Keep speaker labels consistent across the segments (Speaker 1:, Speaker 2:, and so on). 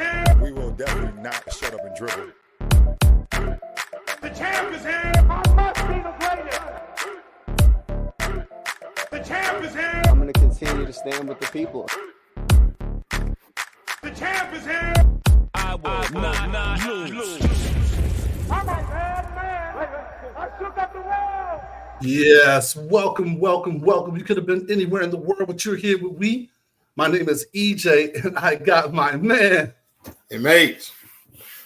Speaker 1: here.
Speaker 2: We will definitely not shut up and dribble.
Speaker 1: The champ is here. I must be the greatest. The champ is here.
Speaker 3: I'm going to continue to stand with the people.
Speaker 1: The champ is here.
Speaker 4: I will not lose.
Speaker 1: I'm a bad man. I shook up the world.
Speaker 5: Yes, welcome. You could have been anywhere in the world, but you're here with me. My name is EJ, and I got my man.
Speaker 6: Hey, mate.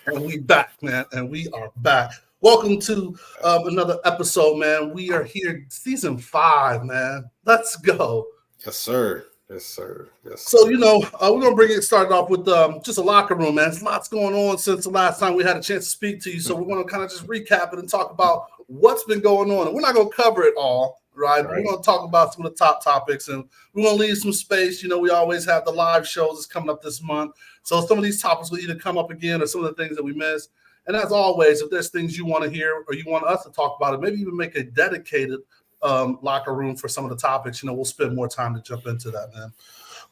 Speaker 5: And we back, man, and we are back. Welcome to another episode, man. We are here, season 5, man. Let's go.
Speaker 6: Yes, sir. Yes, sir.
Speaker 5: So, we're going to bring it started off with just a locker room, man. There's lots going on since the last time we had a chance to speak to you. So we're going to kind of just recap it and talk about what's been going on. And we're not going to cover it all, right? We're going to talk about some of the top topics, and we're going to leave some space. We always have the live shows that's coming up this month. So some of these topics will either come up again or some of the things that we missed. And as always, if there's things you want to hear or you want us to talk about it, maybe even make a dedicated locker room for some of the topics, we'll spend more time to jump into that, man.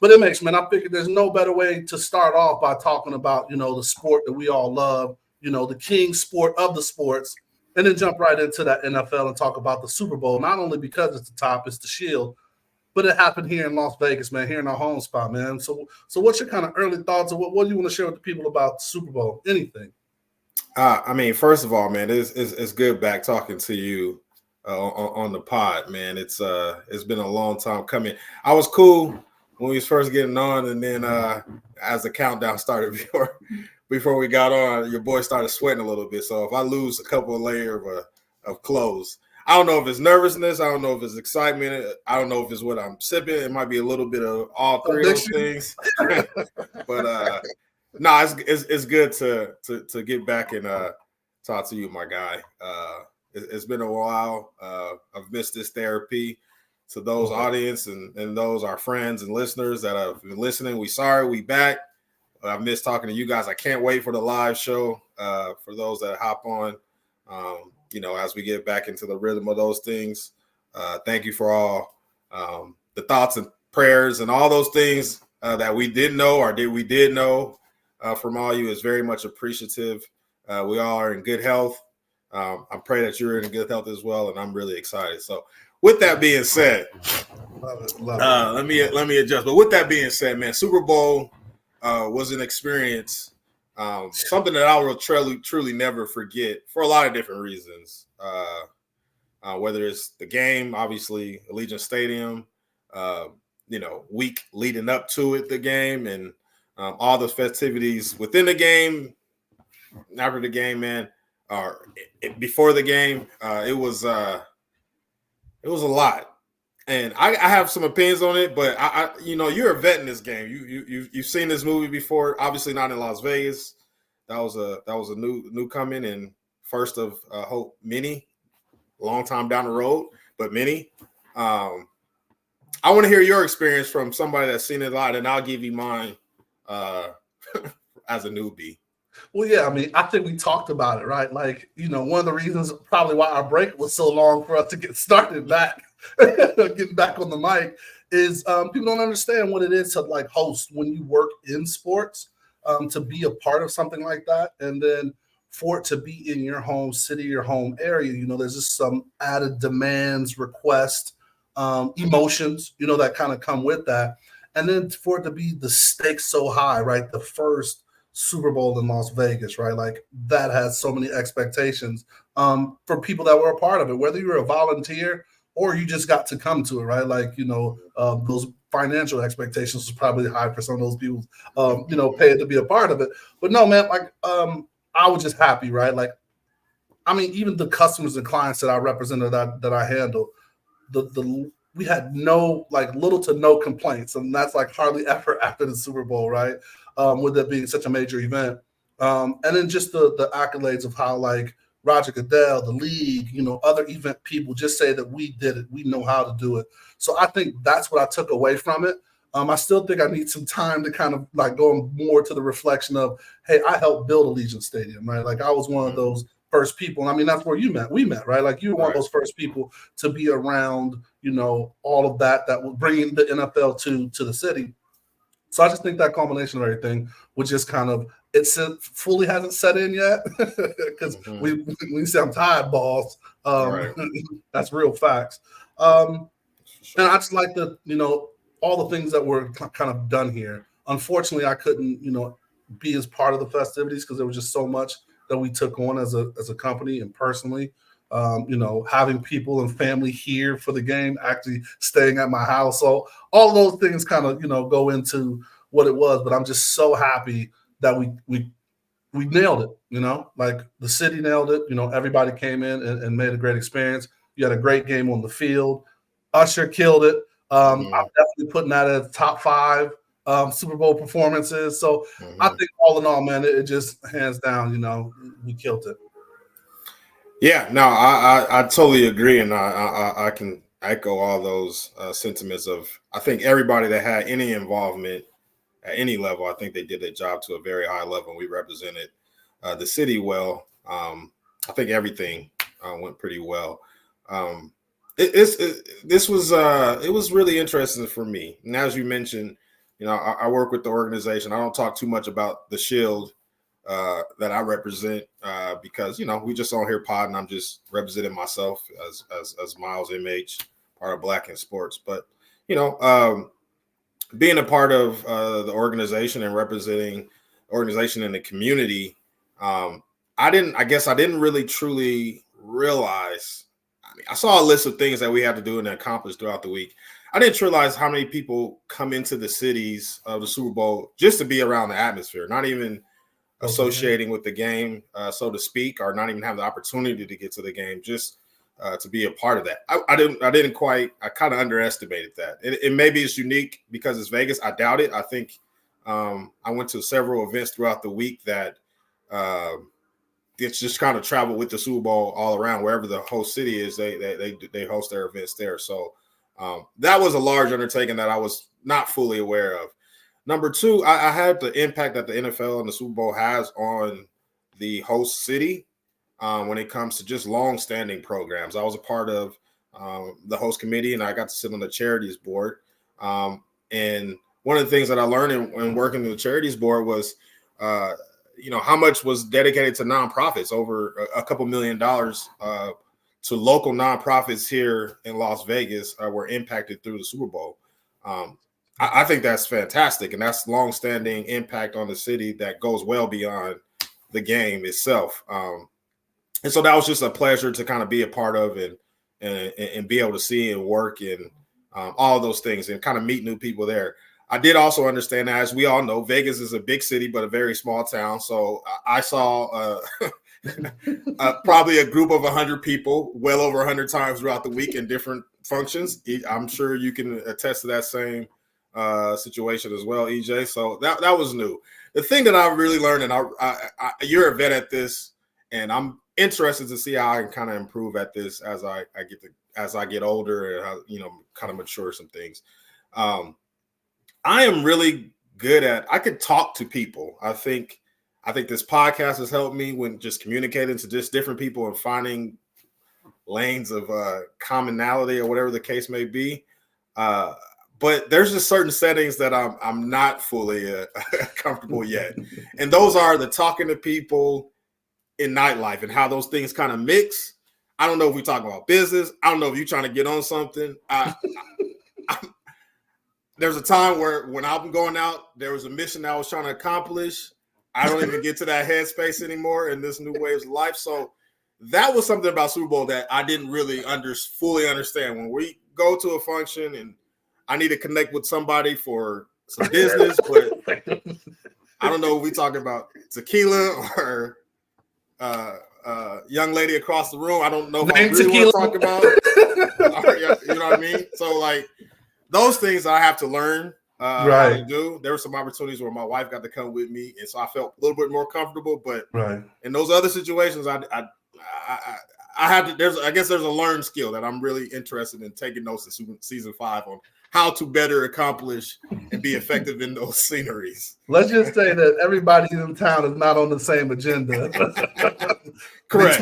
Speaker 5: But it makes, man, I figured there's no better way to start off by talking about, the sport that we all love, the king sport of the sports, and then jump right into that NFL and talk about the Super Bowl, not only because it's the top, it's the shield, but it happened here in Las Vegas, man, here in our home spot, man. So what's your kind of early thoughts, or what do you want to share with the people about the Super Bowl? Anything?
Speaker 6: First of all, man, it's good back talking to you on the pod, man. It's been a long time coming. I was cool when we was first getting on, and then as the countdown started before we got on, your boy started sweating a little bit. So if I lose a couple of layers of clothes, I don't know if it's nervousness, I don't know if it's excitement, I don't know if it's what I'm sipping. It might be a little bit of all three of those things. But no, it's good to get back and talk to you, my guy. It's been a while. I've missed this therapy. To those audience and those our friends and listeners that have been listening, we back. I've missed talking to you guys. I can't wait for the live show. For those that hop on, as we get back into the rhythm of those things. Thank you for all the thoughts and prayers and all those things that we didn't know or we did know from all you is very much appreciative. We all are in good health. I pray that you're in good health as well, and I'm really excited. So with that being said,
Speaker 5: Love it.
Speaker 6: let me adjust. But with that being said, man, Super Bowl was an experience, something that I will truly never forget for a lot of different reasons. Whether it's the game, obviously Allegiant Stadium, week leading up to it, the game, and all the festivities within the game, after the game, man, or before the game, it was a lot. And I have some opinions on it, but I you're a vet in this game. You've seen this movie before, obviously not in Las Vegas. That was a new coming and first of hope many, long time down the road, but many. I want to hear your experience from somebody that's seen it a lot, and I'll give you mine as a newbie.
Speaker 5: Well, yeah, I think we talked about it, right? Like, one of the reasons probably why our break was so long for us to get started back, getting back on the mic, is people don't understand what it is to like host when you work in sports, to be a part of something like that. And then for it to be in your home city, your home area, there's just some added demands, requests, emotions, that kind of come with that. And then for it to be the stakes so high, right? The first Super Bowl in Las Vegas, right? Like that has so many expectations for people that were a part of it, whether you were a volunteer or you just got to come to it, right? Like, those financial expectations was probably high for some of those people, paying to be a part of it. But no, man, like I was just happy, right? Like, even the customers and clients that I represented that I handled, we had little to no complaints, and that's like hardly ever after the Super Bowl, right? With it being such a major event, and then just the accolades of how like Roger Goodell, the league, other event people just say that we did it, we know how to do it. So I think that's what I took away from it. I still think I need some time to kind of like go more to the reflection of, hey, I helped build Allegiant Stadium, right? Like I was one of those first people. And that's where we met, right? Like you were one of those first people to be around, all of that was bringing the NFL to the city. So I just think that combination of everything was just kind of fully hasn't set in yet because we say I'm tired, balls.
Speaker 6: Right.
Speaker 5: That's real facts. And I just like all the things that were kind of done here. Unfortunately, I couldn't, be as part of the festivities because there was just so much that we took on as a company and personally. Having people and family here for the game, actually staying at my house. So all those things kind of, go into what it was. But I'm just so happy that we nailed it, like the city nailed it. Everybody came in and made a great experience. You had a great game on the field. Usher killed it. I'm definitely putting that as top 5 Super Bowl performances. So I think all in all, man, it just hands down, we killed it.
Speaker 6: Yeah, no, I totally agree, and I can echo all those sentiments of. I think everybody that had any involvement at any level, I think they did their job to a very high level. We represented the city well. I think everything went pretty well. This was really interesting for me. And as you mentioned, I work with the organization. I don't talk too much about the Shield that I represent because we just on here pod and I'm just representing myself as Miles MH, part of Black in Sports. But being a part of the organization and representing the organization in the community, I didn't really truly realize. I saw a list of things that we had to do and accomplish throughout the week. I didn't realize how many people come into the cities of the Super Bowl just to be around the atmosphere, not even associating with the game, so to speak, or not even have the opportunity to get to the game, just to be a part of that. I kind of underestimated that. It maybe it's unique because it's Vegas. I doubt it. I think I went to several events throughout the week that it's just kind of travel with the Super Bowl all around. Wherever the host city is, they host their events there. So that was a large undertaking that I was not fully aware of. Number 2, I had the impact that the NFL and the Super Bowl has on the host city when it comes to just long-standing programs. I was a part of the host committee, and I got to sit on the charities board. And one of the things that I learned in working with the charities board was how much was dedicated to nonprofits, over a couple $1 million to local nonprofits here in Las Vegas were impacted through the Super Bowl. I think that's fantastic, and that's longstanding impact on the city that goes well beyond the game itself. And so that was just a pleasure to kind of be a part of and be able to see and work and all of those things and kind of meet new people there. I did also understand that, as we all know, Vegas is a big city, but a very small town. So I saw probably a group of 100 people well over 100 times throughout the week in different functions. I'm sure you can attest to that same situation as well, EJ. So that was new. The thing that I really learned, and you're a vet at this, and I'm interested to see how I can kind of improve at this as I get older and kind of mature some things. I am really good at. I could talk to people. I think this podcast has helped me when just communicating to just different people and finding lanes of commonality or whatever the case may be. But there's just certain settings that I'm not fully comfortable yet. And those are the talking to people in nightlife and how those things kind of mix. I don't know if we're talking about business. I don't know if you're trying to get on something. There's a time where when I'm going out, there was a mission that I was trying to accomplish. I don't even get to that headspace anymore in this new waves of life. So that was something about Super Bowl that I didn't really fully understand. When we go to a function and I need to connect with somebody for some business, but I don't know if we talking about tequila or young lady across the room. I don't know if I really want to talk about. You know what I mean? So like those things I have to learn how to do. There were some opportunities where my wife got to come with me, and so I felt a little bit more comfortable. But in those other situations, I had to. I guess there's a learned skill that I'm really interested in taking notes in season 5 on how to better accomplish and be effective in those sceneries.
Speaker 5: Let's just say that everybody in town is not on the same agenda.
Speaker 6: Correct.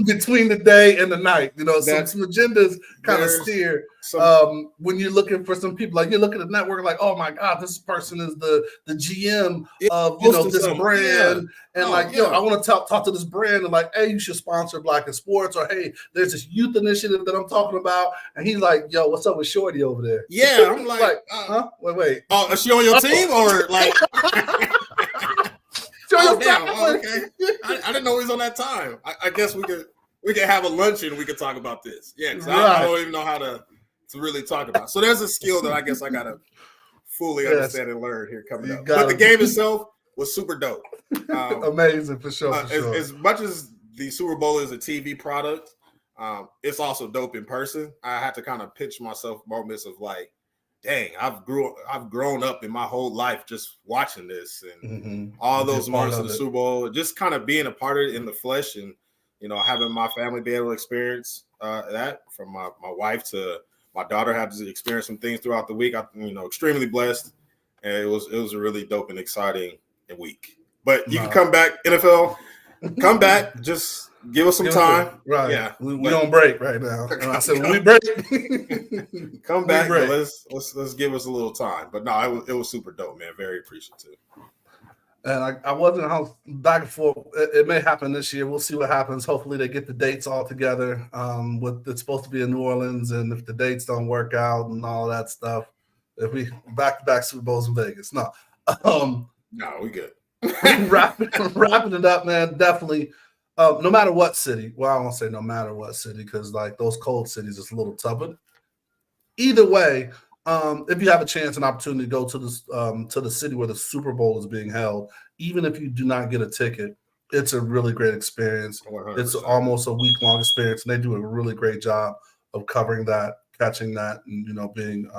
Speaker 5: Between the day and the night. You know, some
Speaker 6: That-
Speaker 5: agendas kind of
Speaker 6: there's
Speaker 5: steer
Speaker 6: some-
Speaker 5: when you're looking for some people. Like you look at the network, like, oh my God, this person is the GM of this brand, and I want to talk to this brand, and like, hey, you should sponsor Black in Sports, or hey, there's this youth initiative that I'm talking about, and he's like, yo, what's up with Shorty over there?
Speaker 6: Yeah, I'm like,
Speaker 5: huh? Wait.
Speaker 6: Oh, is she on your team or like? Damn. Oh, okay. I didn't know he was on that time. I guess we could have a luncheon. We could talk about this. Yeah, because I don't even know how to really talk about it. So there's a skill that I guess I gotta fully understand and learn here coming up. But the game itself was super dope.
Speaker 5: Amazing for sure.
Speaker 6: As much as the Super Bowl is a TV product, it's also dope in person. I had to kind of pitch myself moments of like, dang, I've grown up in my whole life just watching this and all those moments of the Super Bowl, just kind of being a part of it in the flesh, and having my family be able to experience that, from my wife to my daughter had to experience some things throughout the week. I'm extremely blessed, and it was a really dope and exciting week. But you can come back, NFL, come back, just give us some time.
Speaker 5: Right. Yeah. We on break right now. And I said, when we break,
Speaker 6: come back. But let's give us a little time. But no, it was super dope, man. Very appreciative.
Speaker 5: And I wasn't back and forth. It may happen this year. We'll see what happens. Hopefully they get the dates all together. It's supposed to be in New Orleans, and if the dates don't work out and all that stuff, if we back-to-back Super Bowls in Vegas. No.
Speaker 6: No, we good.
Speaker 5: wrapping it up, man. Definitely. No matter what city. Well, I won't say no matter what city, because like those cold cities, it's a little tough. But either way, if you have a chance and opportunity to go to the city where the Super Bowl is being held, even if you do not get a ticket, it's a really great experience. 100%. It's almost a week-long experience, and they do a really great job of covering that, catching that, and being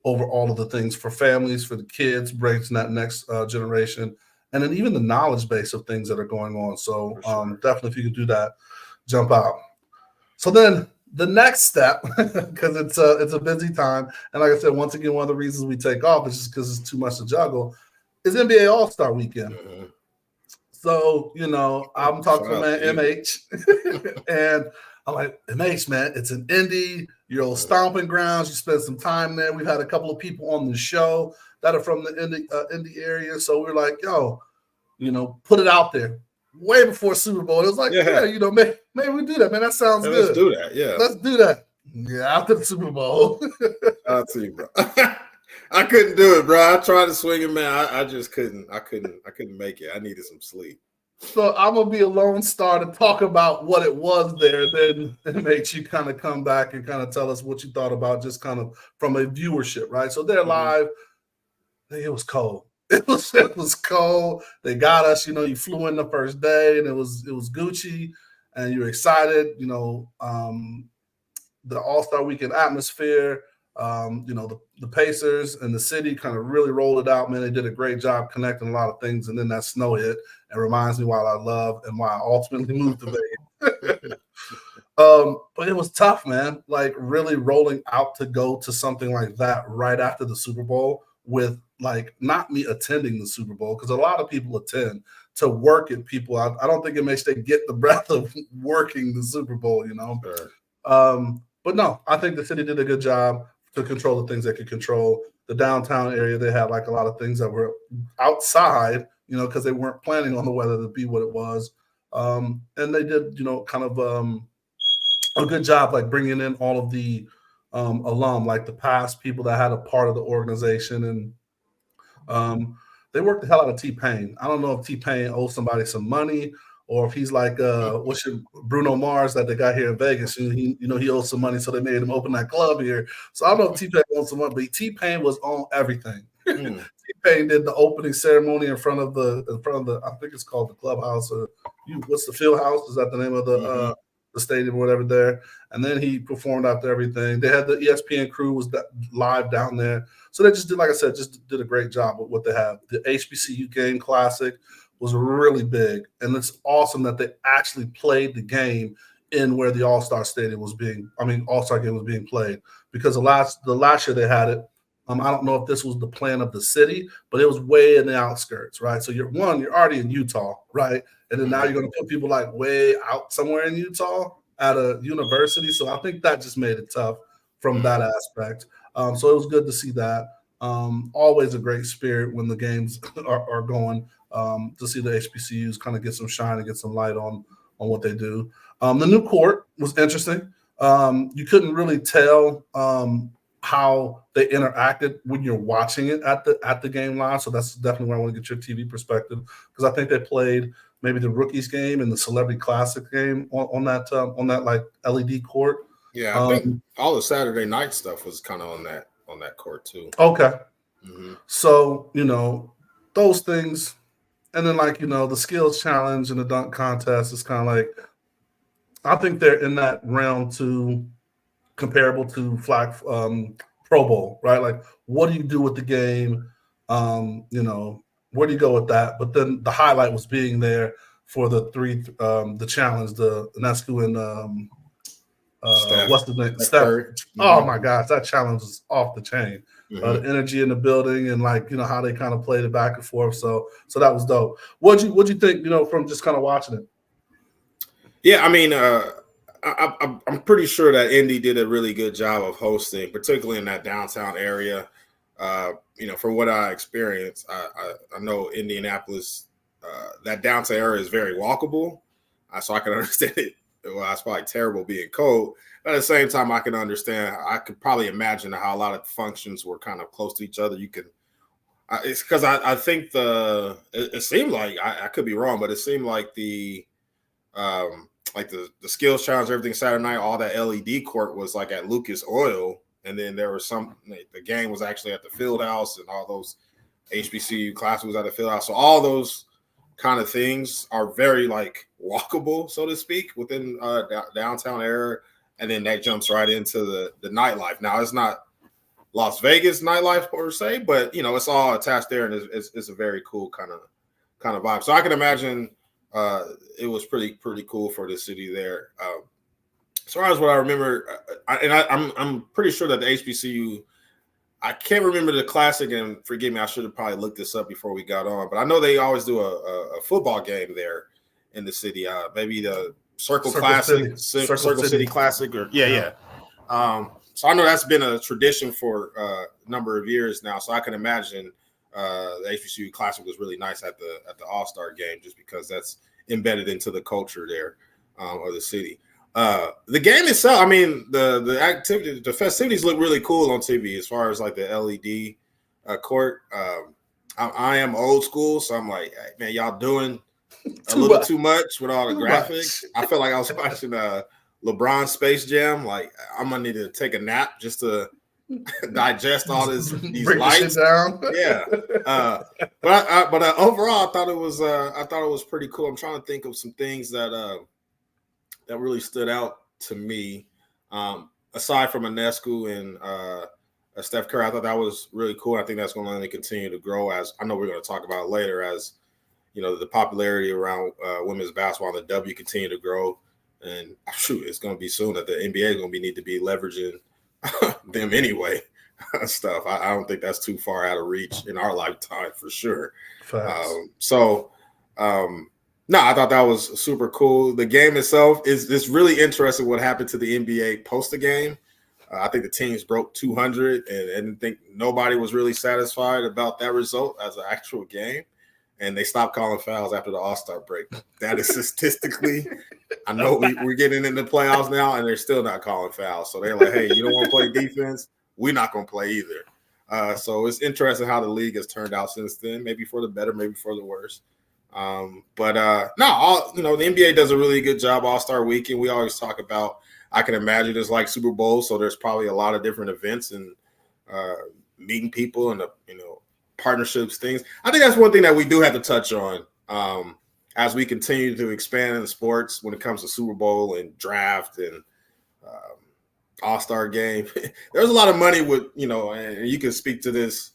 Speaker 5: over all of the things for families, for the kids, breaking that next generation. And then even the knowledge base of things that are going on. So definitely, if you can do that, jump out. So then the next step, because it's a busy time, and like I said, once again, one of the reasons we take off is just because it's too much to juggle, is NBA All-Star Weekend. Mm-hmm. So, I'm talking to my MH, and I'm like, MH, man, it's an Indy, your old stomping grounds. You spend some time there. We've had a couple of people on the show that are from the Indy area. So we're like, yo, put it out there way before Super Bowl. It was like, maybe we do that, man. That sounds good.
Speaker 6: Let's do that. Yeah.
Speaker 5: Let's do that. Yeah, after the Super Bowl.
Speaker 6: I'll tell you, bro. I couldn't do it, bro. I tried to swing it, man. I just couldn't. I couldn't make it. I needed some sleep.
Speaker 5: So I'm gonna be a lone star to talk about what it was there. Then it makes you kind of come back and kind of tell us what you thought about, just kind of from a viewership, right? So they're live. It was cold. It was cold. They got us. You flew in the first day, and it was Gucci, and you're excited. The All-Star Weekend atmosphere. The Pacers and the city kind of really rolled it out, man. They did a great job connecting a lot of things, and then that snow hit and reminds me why I love and why I ultimately moved to Vegas. But it was tough, man. Like really rolling out to go to something like that right after the Super Bowl with like not me attending the Super Bowl, because a lot of people attend to work at people. I don't think it makes they get the breath of working the Super Bowl, Sure. But no, I think the city did a good job to control the things they could control. The downtown area, they had like a lot of things that were outside, because they weren't planning on the weather to be what it was. And they did, kind of a good job, like bringing in all of the alum, like the past people that had a part of the organization. And they worked the hell out of T-Pain. I don't know if T-Pain owes somebody some money, or if he's like Bruno Mars that they got here in Vegas. He owes some money, so they made him open that club here. So I don't know if T-Pain owes some money, but T-Pain was on everything. T-Pain did the opening ceremony in front of the I think it's called the clubhouse, or what's the field house? Is that the name of the stadium or whatever there? And then he performed after everything. They had the ESPN crew was live down there. So they just did, like I said, just did a great job with what they have. The HBCU game classic was really big, and it's awesome that they actually played the game in where the All-Star game was being played, because the last year they had it I don't know if this was the plan of the city, but it was way in the outskirts, right? So you're already in Utah, right? And then now you're going to put people like way out somewhere in Utah at a university. So I think that just made it tough from that aspect. So it was good to see that. Always a great spirit when the games are going, to see the HBCUs kind of get some shine and get some light on what they do. The new court was interesting. You couldn't really tell how they interacted when you're watching it at the game live. So that's definitely where I want to get your TV perspective, because I think they played maybe the rookies game and the Celebrity Classic game on that like LED court.
Speaker 6: Yeah, I think all the Saturday night stuff was kind of on that court too.
Speaker 5: Okay. So, those things, and then like, the skills challenge and the dunk contest is kind of like, I think they're in that realm too, comparable to flag Pro Bowl, right? Like, what do you do with the game? Where do you go with that? But then the highlight was being there for the challenge, the Nescu and what's the name? Steph. Oh my gosh, that challenge is off the chain. The energy in the building and like how they kind of played it back and forth. So that was dope. What'd you think? From just kind of watching it.
Speaker 6: Yeah, I mean, I'm pretty sure that Indy did a really good job of hosting, particularly in that downtown area. From what I experienced, I know Indianapolis, that downtown area is very walkable, so I can understand it. Well, it's probably terrible being cold, but at the same time, I could probably imagine how a lot of functions were kind of close to each other. You can, it's because I think it seemed like, I could be wrong, but it seemed like the skills challenge, everything Saturday night, all that LED court was like at Lucas Oil. And then there was the game was actually at the field house, and all those HBCU classes was at the field house. So all those kind of things are very like walkable, so to speak, within downtown area. And then that jumps right into the nightlife. Now it's not Las Vegas nightlife per se, but it's all attached there, and it's a very cool kind of vibe. So I can imagine it was pretty cool for the city there. As far as what I remember, I'm pretty sure that the HBCU, I can't remember the classic, and forgive me, I should have probably looked this up before we got on, but I know they always do a football game there in the city. Maybe the Circle Classic, Circle City Classic, or yeah. So I know that's been a tradition for a number of years now. So I can imagine the HBCU Classic was really nice at the All-Star game, just because that's embedded into the culture there of the city. The game itself, I mean, the activity, the festivities look really cool on TV as far as like the LED court. I am old school, so I'm like, hey, man, y'all doing a little too much with all the graphics. I felt like I was watching LeBron Space Jam. Like, I'm gonna need to take a nap just to digest all these lights
Speaker 5: down.
Speaker 6: Yeah, but overall, I thought it was pretty cool. I'm trying to think of some things that really stood out to me. Aside from Anescu and Steph Curry, I thought that was really cool. I think that's going to only continue to grow, as I know we're going to talk about later, as the popularity around women's basketball and the W continue to grow. And it's going to be soon that the NBA is going to need to be leveraging them anyway. Stuff. I don't think that's too far out of reach in our lifetime for sure. No, I thought that was super cool. The game itself is really interesting. What happened to the NBA post the game? I think the teams broke 200, and I think nobody was really satisfied about that result as an actual game. And they stopped calling fouls after the All-Star break. That is statistically, I know we're getting into the playoffs now, and they're still not calling fouls. So they're like, hey, you don't want to play defense? We're not going to play either. So it's interesting how the league has turned out since then, maybe for the better, maybe for the worse. The NBA does a really good job All-Star Weekend. We always talk about, I can imagine it's like Super Bowl, so there's probably a lot of different events and meeting people and partnerships, things. I think that's one thing that we do have to touch on as we continue to expand in the sports when it comes to Super Bowl and draft and All-Star game. There's a lot of money with, and you can speak to this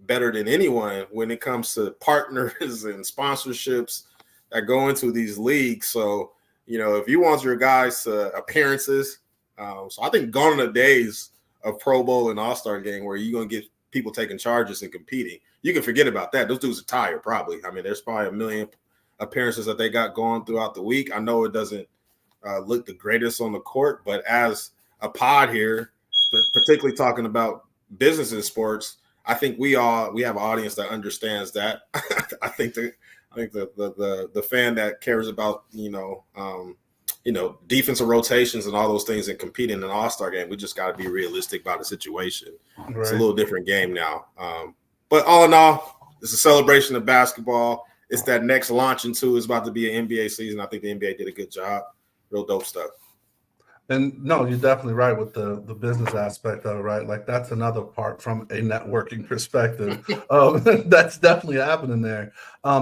Speaker 6: better than anyone when it comes to partners and sponsorships that go into these leagues. So, if you want your guys appearances, so I think gone are the days of Pro Bowl and All-Star game where you're going to get people taking charges and competing. You can forget about that. Those dudes are tired, probably. I mean, there's probably 1 million appearances that they got going throughout the week. I know it doesn't look the greatest on the court, but as a pod here, particularly talking about business in sports, I think we have an audience that understands that. I think the fan that cares about defensive rotations and all those things and competing in an all-star game, we just got to be realistic about the situation. Right. It's a little different game now. But all in all, it's a celebration of basketball. It's that next launch into it's about to be an NBA season. I think the NBA did a good job. Real dope stuff.
Speaker 5: And no, you're definitely right with the business aspect of it, right? Like that's another part from a networking perspective. That's definitely happening there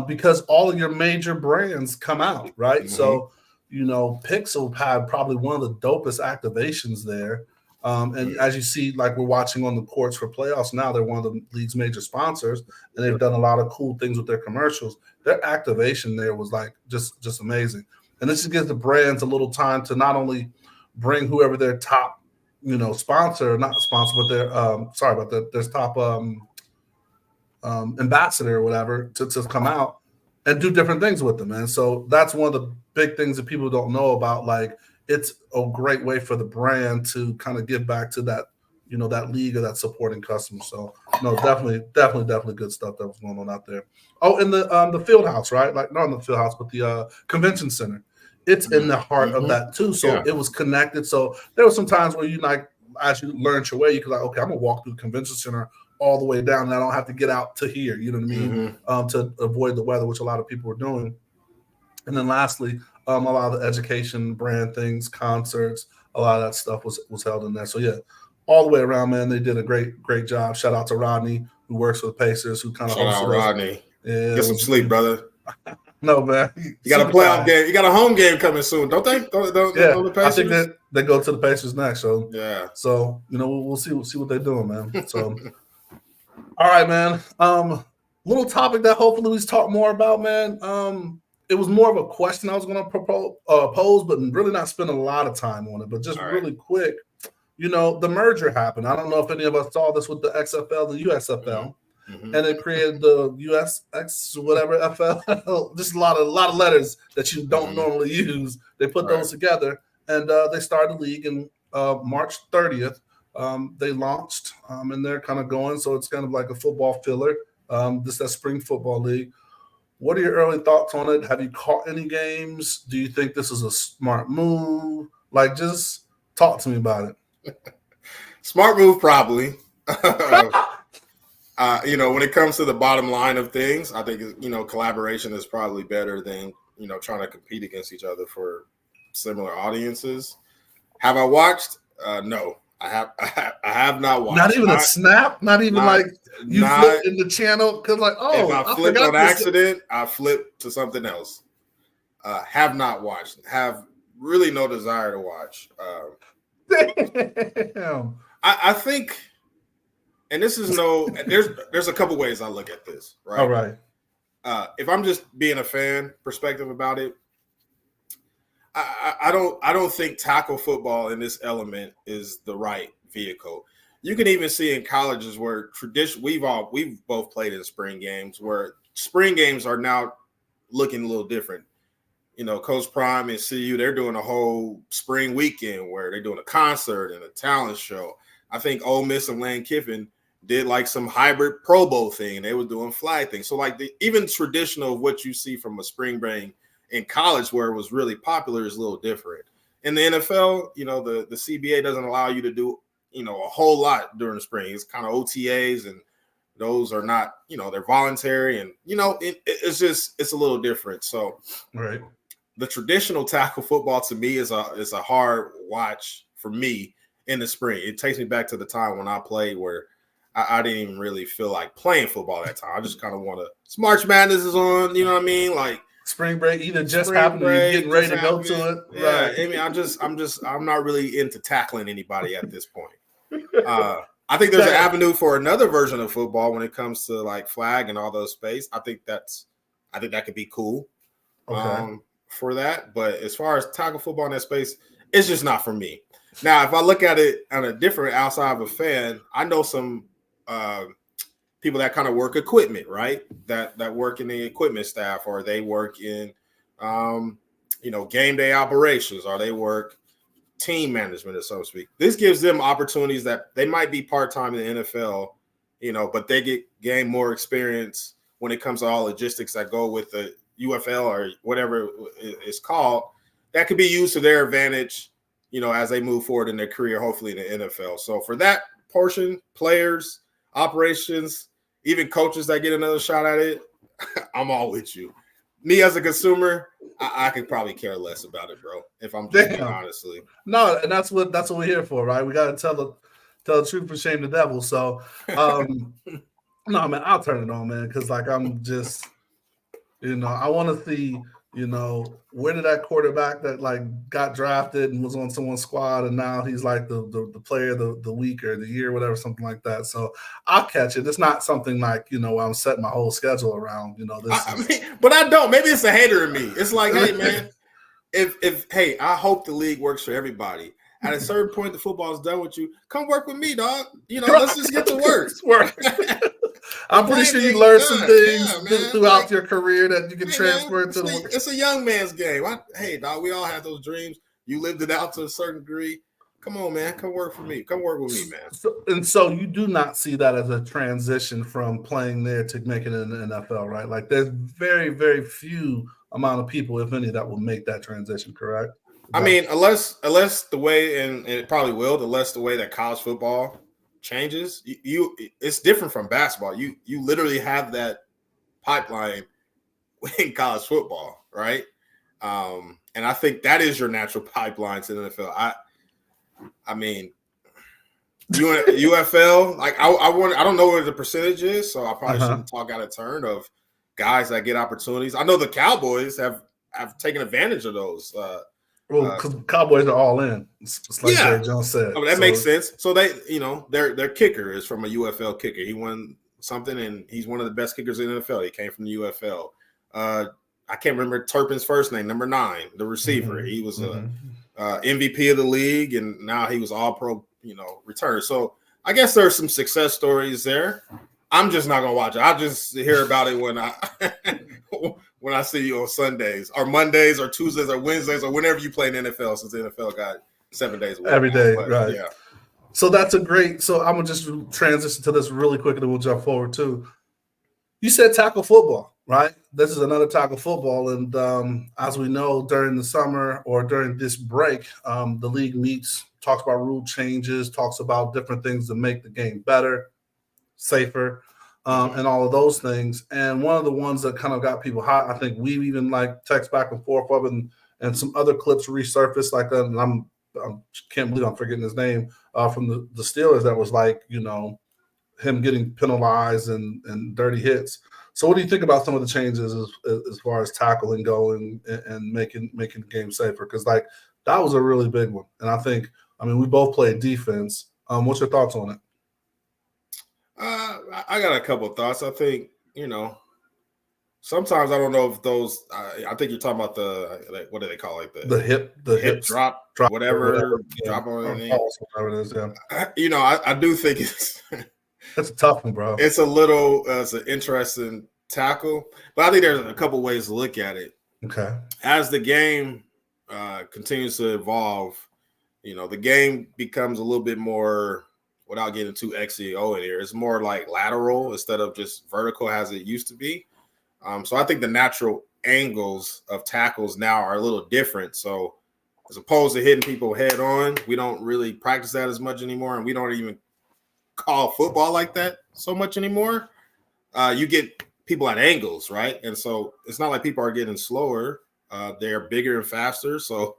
Speaker 5: because all of your major brands come out, right? Mm-hmm. So, Pixel had probably one of the dopest activations there. And as you see, like we're watching on the courts for playoffs now, they're one of the league's major sponsors, and they've done a lot of cool things with their commercials. Their activation there was like just amazing. And this just gives the brands a little time to not only bring whoever their top, sponsor, not sponsor, but their top ambassador or whatever to come out and do different things with them. And so that's one of the big things that people don't know about. Like it's a great way for the brand to kind of give back to that, that league or that supporting customer. So no, definitely good stuff that was going on out there. Oh, and the field house, right? Like not in the field house, but the convention center. It's in the heart of that too. So it was connected. So there were some times where you as you learned your way, you could okay, I'm gonna walk through the convention center all the way down, and I don't have to get out to here. You know what I mean? To avoid the weather, which a lot of people were doing. And then lastly, a lot of the education brand things, concerts, a lot of that stuff was held in there. So yeah, all the way around, man, they did a great job. Shout out to Rodney, who works for the Pacers, who kind of
Speaker 6: hosted us. Rodney.
Speaker 5: Yeah,
Speaker 6: get some sleep, brother.
Speaker 5: No, man.
Speaker 6: You got a playoff game. You got a home game coming soon, don't they? Don't the Pacers?
Speaker 5: I think that they go to the Pacers next. So
Speaker 6: yeah.
Speaker 5: So we'll see what they're doing, man. So all right, man. Little topic that hopefully we talk more about, man. It was more of a question I was going to pose, but really not spend a lot of time on it. But just really quick, the merger happened. I don't know if any of us saw this with the XFL and USFL. Mm-hmm. And it created the USX whatever FL, just a lot of letters that you don't normally use. They put those together, and they started the league in March 30th. They launched, and they're kind of going. So it's kind of like a football filler. This is that spring football league. What are your early thoughts on it? Have you caught any games? Do you think this is a smart move? Like, just talk to me about it.
Speaker 6: Smart move, probably. When it comes to the bottom line of things, I think, collaboration is probably better than, trying to compete against each other for similar audiences. Have I watched? No, I have not watched.
Speaker 5: Not even a snap? Not even you flipped in the channel? Because
Speaker 6: if I flipped on accident, I flipped to something else. Have not watched. Have really no desire to watch.
Speaker 5: Damn.
Speaker 6: I think... And this is there's a couple ways I look at this, right?
Speaker 5: All right.
Speaker 6: If I'm just being a fan perspective about it, I don't think tackle football in this element is the right vehicle. You can even see in colleges where we've both played in spring games where spring games are now looking a little different. Coach Prime and CU, they're doing a whole spring weekend where they're doing a concert and a talent show. I think Ole Miss and Lane Kiffin did some hybrid Pro Bowl thing. They were doing flag things. So even traditional of what you see from a spring break in college where it was really popular is a little different. In the NFL, the CBA doesn't allow you to do, a whole lot during the spring. It's kind of OTAs and those are not, they're voluntary and, it's a little different. So
Speaker 5: right.
Speaker 6: The traditional tackle football to me is a hard watch for me in the spring. It takes me back to the time when I played where I didn't even really feel like playing football that time. I just kind of want to. March Madness is on, you know what I mean? Like
Speaker 5: spring break either just happened or you're getting ready to go to it.
Speaker 6: Yeah, right. I mean, I'm not really into tackling anybody at this point. I think there's an avenue for another version of football when it comes to flag and all those space. I think that could be cool.
Speaker 5: Okay.
Speaker 6: For that. But as far as tackle football in that space, it's just not for me. Now, if I look at it on a different outside of a fan, I know some people that kind of work equipment, right? That work in the equipment staff, or they work in, game day operations, or they work team management, so to speak. This gives them opportunities that they might be part-time in the NFL, but they gain more experience when it comes to all logistics that go with the UFL or whatever it's called. That could be used to their advantage, as they move forward in their career, hopefully in the NFL. So for that portion, players, operations, even coaches that get another shot at it, I'm all with you. Me as a consumer, I could probably care less about it, bro. If I'm just being honestly.
Speaker 5: No, and that's what we're here for, right? We got to tell the truth and shame the devil. So, no, man, I'll turn it on, man, because I'm just, I want to see, where did that quarterback that got drafted and was on someone's squad, and now he's like the player the week or the year, whatever, something like that. So I'll catch it. It's not something I'm setting my whole schedule around.
Speaker 6: But I don't. Maybe it's a hater in me. It's like, hey, man, if I hope the league works for everybody. At a certain point, the football's done with you. Come work with me, dog. Let's just get to work.
Speaker 5: I'm pretty sure you learned some things throughout your career that you can transfer to the.
Speaker 6: It's a young man's game. Hey, dog, we all have those dreams. You lived it out to a certain degree. Come on, man. Come work for me. Come work with me, man.
Speaker 5: So you do not see that as a transition from playing there to making it in the NFL, right? There's very, very few amount of people, if any, that will make that transition, correct?
Speaker 6: I mean, unless the way, and it probably will, unless the way that college football changes, it's different from basketball. You literally have that pipeline in college football, right? And I think that is your natural pipeline to the NFL. I mean, UFL, I don't know what the percentage is, so I probably shouldn't talk out of turn of guys that get opportunities. I know the Cowboys have taken advantage of those.
Speaker 5: Because Cowboys are all in. It's like Jerry Jones said.
Speaker 6: That makes sense. So they, their kicker is from a UFL kicker. He won something, and he's one of the best kickers in the NFL. He came from the UFL. I can't remember Turpin's first name, number 9, the receiver. He was a MVP of the league, and now he was all-pro, returner. So I guess there's some success stories there. I'm just not gonna watch it. I'll just hear about it when I see you on Sundays or Mondays or Tuesdays or Wednesdays or whenever you play in the NFL, since the NFL got 7 days a week.
Speaker 5: Every day, right. Yeah. So that's so I'm going to just transition to this really quick and then we'll jump forward too. You said tackle football, right? This is another tackle football. And as we know, during the summer or during this break, the league meets, talks about rule changes, talks about different things to make the game better, safer, and all of those things. And one of the ones that kind of got people hot, I think we've even text back and forth of, and some other clips resurfaced like that. And I can't believe I'm forgetting his name from the Steelers. That was him getting penalized and dirty hits. So what do you think about some of the changes as far as tackling going and making the game safer? Because that was a really big one. And I think, we both played defense. What's your thoughts on it?
Speaker 6: I got a couple of thoughts. I think, sometimes I don't know if those. I think you're talking about what do they call it? The hip drop, whatever. Drop on anything.
Speaker 5: Whatever it is. Yeah.
Speaker 6: I do think it's
Speaker 5: that's a tough one, bro.
Speaker 6: It's it's an interesting tackle, but I think there's a couple ways to look at it.
Speaker 5: Okay.
Speaker 6: As the game continues to evolve, the game becomes a little bit more. Without getting too XEO in here, it's more like lateral instead of just vertical as it used to be. So I think the natural angles of tackles now are a little different. So as opposed to hitting people head on, we don't really practice that as much anymore, and we don't even call football like that so much anymore. You get people at angles, right? And so it's not like people are getting slower. They're bigger and faster. So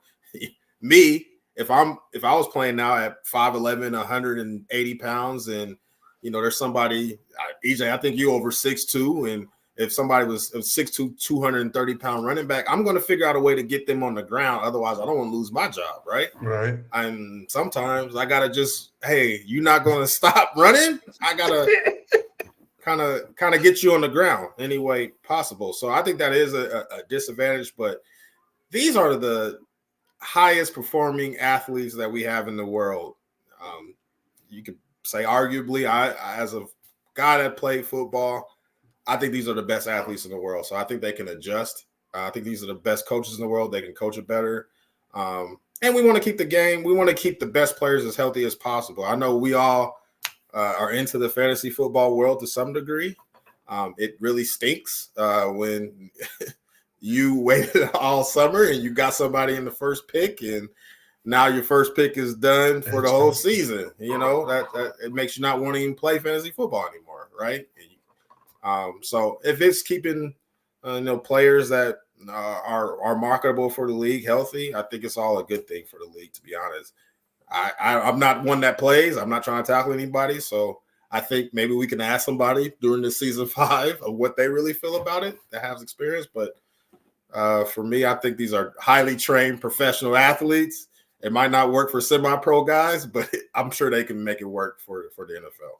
Speaker 6: If I was playing now at 5'11", 180 pounds, and there's somebody, EJ, I think you over 6'2", and if somebody was 6'2", 230-pound running back, I'm going to figure out a way to get them on the ground. Otherwise, I don't want to lose my job, right?
Speaker 5: Right.
Speaker 6: And sometimes I gotta just, hey, you're not going to stop running. I gotta kind of get you on the ground any way possible. So I think that is a disadvantage, but these are the highest performing athletes that we have in the world. You could say arguably, I as a guy that played football. I think these are the best athletes in the world. So I think they can adjust. I think these are the best coaches in the world. They can coach it better. And we want to keep the game. We want to keep the best players as healthy as possible. I know we all are into the fantasy football world to some degree. It really stinks when you waited all summer and you got somebody in the first pick, and now your first pick is done for the whole season. You know, that it makes you not want to even play fantasy football anymore, right? So if it's keeping players that are marketable for the league healthy, I think it's all a good thing for the league, to be honest. I'm not one that plays. I'm not trying to tackle anybody. So I think maybe we can ask somebody during the season 5 of what they really feel about it that has experience. But for me, I think these are highly trained professional athletes. It might not work for semi-pro guys, but I'm sure they can make it work for the NFL.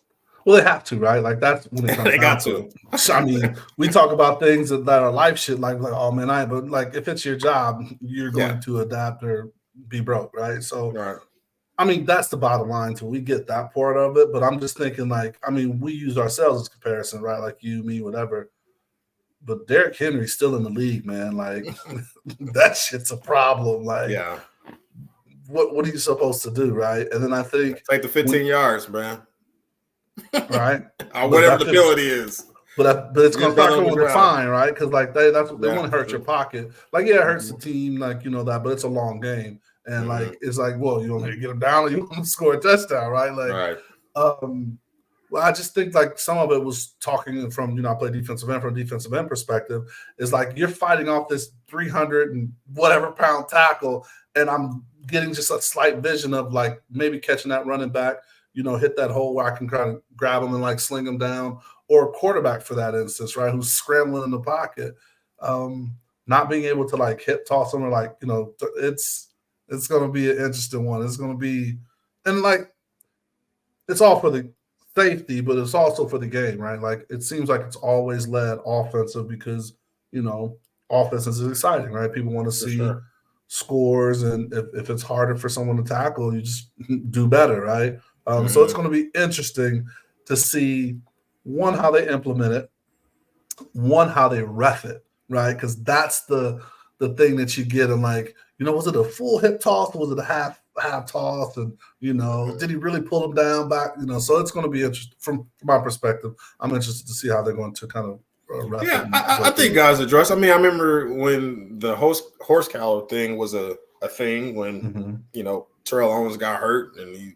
Speaker 5: Well, they have to, right? Like that's when it comes
Speaker 6: They
Speaker 5: down
Speaker 6: got
Speaker 5: to it. So, I mean, we talk about things that are life shit, like oh man, but like if it's your job, you're going to adapt or be broke, right? So,
Speaker 6: Right.
Speaker 5: I mean, that's the bottom line. So we get that part of it, but I'm just thinking, like, I mean, we use ourselves as comparison, right? Like you, me, whatever. But Derrick Henry's still in the league, man. Like that shit's a problem. Like,
Speaker 6: Yeah.
Speaker 5: What are you supposed to do, right? And then I think
Speaker 6: take the 15 yards, man.
Speaker 5: Right,
Speaker 6: or whatever the penalty is.
Speaker 5: But it's going to start coming with a fine, right? Because like that's what they want to hurt your pocket. Like it hurts the team, like that, but it's a long game, and like it's like, well, you want to get them down, or you want to score a touchdown, right? Like, well, I just think like some of it was talking from I play defensive end, from a defensive end perspective, is like you're fighting off this 300 and whatever pound tackle, and I'm getting just a slight vision of like maybe catching that running back. Hit that hole where I can kind of grab them and like sling them down, or a quarterback for that instance, right? Who's scrambling in the pocket, not being able to like hip toss them or like, it's going to be an interesting one. It's going to be, and like, it's all for the safety, but it's also for the game, right? Like it seems like it's always led offensive because, offense is exciting, right? People want to see scores, and if it's harder for someone to tackle, you just do better, right? So it's going to be interesting to see, one, how they implement it, one, how they ref it, right? Because that's the thing that you get. And like, was it a full hip toss or was it a half toss? And, did he really pull him down back? So it's going to be interesting from my perspective. I'm interested to see how they're going to kind of ref it.
Speaker 6: Yeah, I think guys address. I mean, I remember when the horse collar thing was a thing when, Terrell Owens got hurt and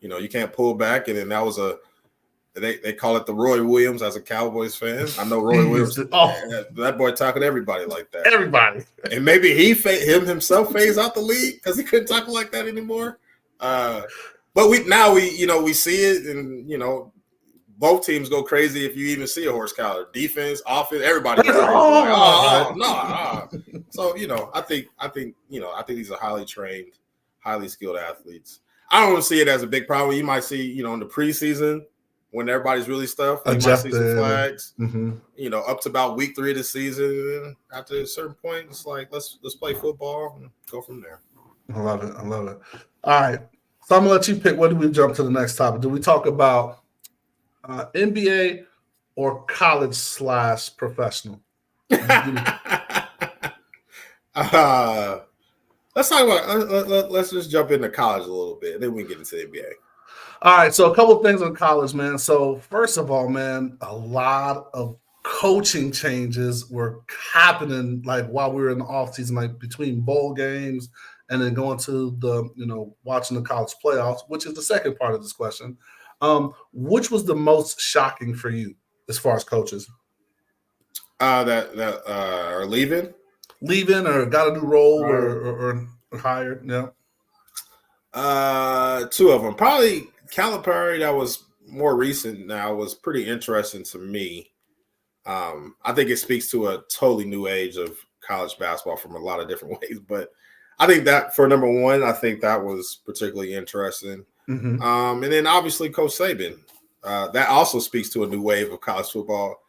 Speaker 6: you can't pull back, and then that was they call it the Roy Williams as a Cowboys fan. I know Roy Williams. That boy tackled everybody like that.
Speaker 5: Everybody. And
Speaker 6: maybe himself phased out the league because he couldn't tackle like that anymore. But we see it, and both teams go crazy if you even see a horse collar. Defense, offense, everybody. No. So I think these are highly trained, highly skilled athletes. I don't see it as a big problem. You might see, in the preseason when everybody's really stuffed, you might see some flags. Up to about week 3 of the season. After a certain point, it's like let's play football and go from there.
Speaker 5: I love it. All right, so I'm gonna let you pick. What do we jump to the next topic? Do we talk about NBA or college/professional?
Speaker 6: Let's talk about. Let's just jump into college a little bit, and then we can get into the NBA.
Speaker 5: All right, so a couple of things on college, man. So first of all, man, a lot of coaching changes were happening like while we were in the offseason, like between bowl games and then going to the watching the college playoffs, which is the second part of this question. Which was the most shocking for you as far as coaches?
Speaker 6: That are leaving
Speaker 5: or got a new role or hired? Yeah.
Speaker 6: 2 of them. Probably Calipari, that was more recent now, was pretty interesting to me. I think it speaks to a totally new age of college basketball from a lot of different ways. But I think that for number 1, I think that was particularly interesting. And then obviously Coach Saban. That also speaks to a new wave of college football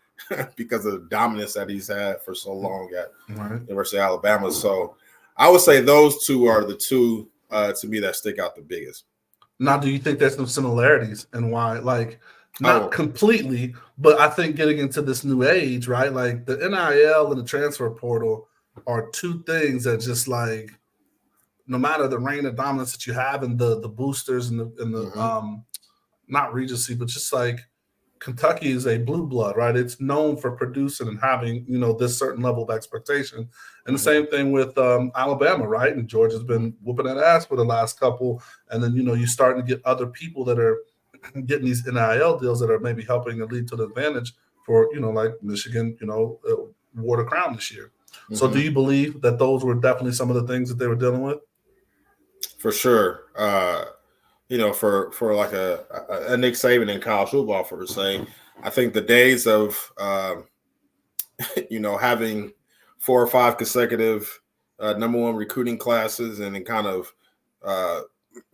Speaker 6: because of the dominance that he's had for so long at University of Alabama. So I would say those 2 are the 2 to me that stick out the biggest.
Speaker 5: Now, do you think there's some similarities and why? Like, Not completely, but I think getting into this new age, right? Like the NIL and the transfer portal are two things that just like, no matter the reign of dominance that you have in the boosters and the not Regency, but just like Kentucky is a blue blood, right? It's known for producing and having, this certain level of expectation. And the same thing with Alabama, right? And Georgia's been whooping that ass for the last couple. And then, you're starting to get other people that are getting these NIL deals that are maybe helping and lead to the advantage for, like Michigan, wore the crown this year. So do you believe that those were definitely some of the things that they were dealing with?
Speaker 6: For sure. For like a Nick Saban in college football, for say, I think the days of, having 4 or 5 consecutive number one recruiting classes and then kind of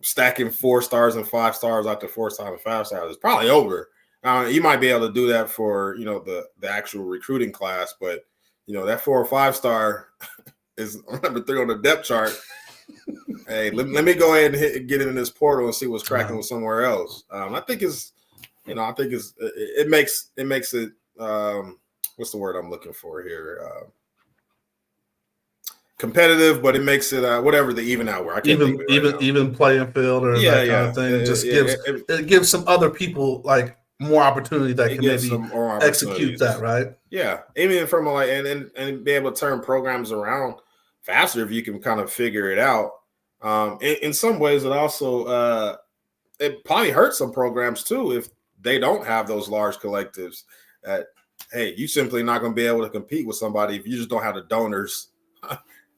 Speaker 6: stacking 4 stars and 5 stars after 4 stars and 5 stars is probably over. You might be able to do that for, the actual recruiting class, but, that 4 or 5 star is number 3 on the depth chart. Hey, let me go ahead and get in this portal and see what's cracking with somewhere else. I think it makes it what's the word I'm looking for here? Competitive, but it makes it whatever the even out where I can't think of it right now.
Speaker 5: Even playing field or that kind of thing. It gives some other people like more opportunity that can maybe execute that, right?
Speaker 6: Yeah, even from and be able to turn programs around faster if you can kind of figure it out. In some ways, it also it probably hurts some programs too if they don't have those large collectives. That hey, you simply not going to be able to compete with somebody if you just don't have the donors,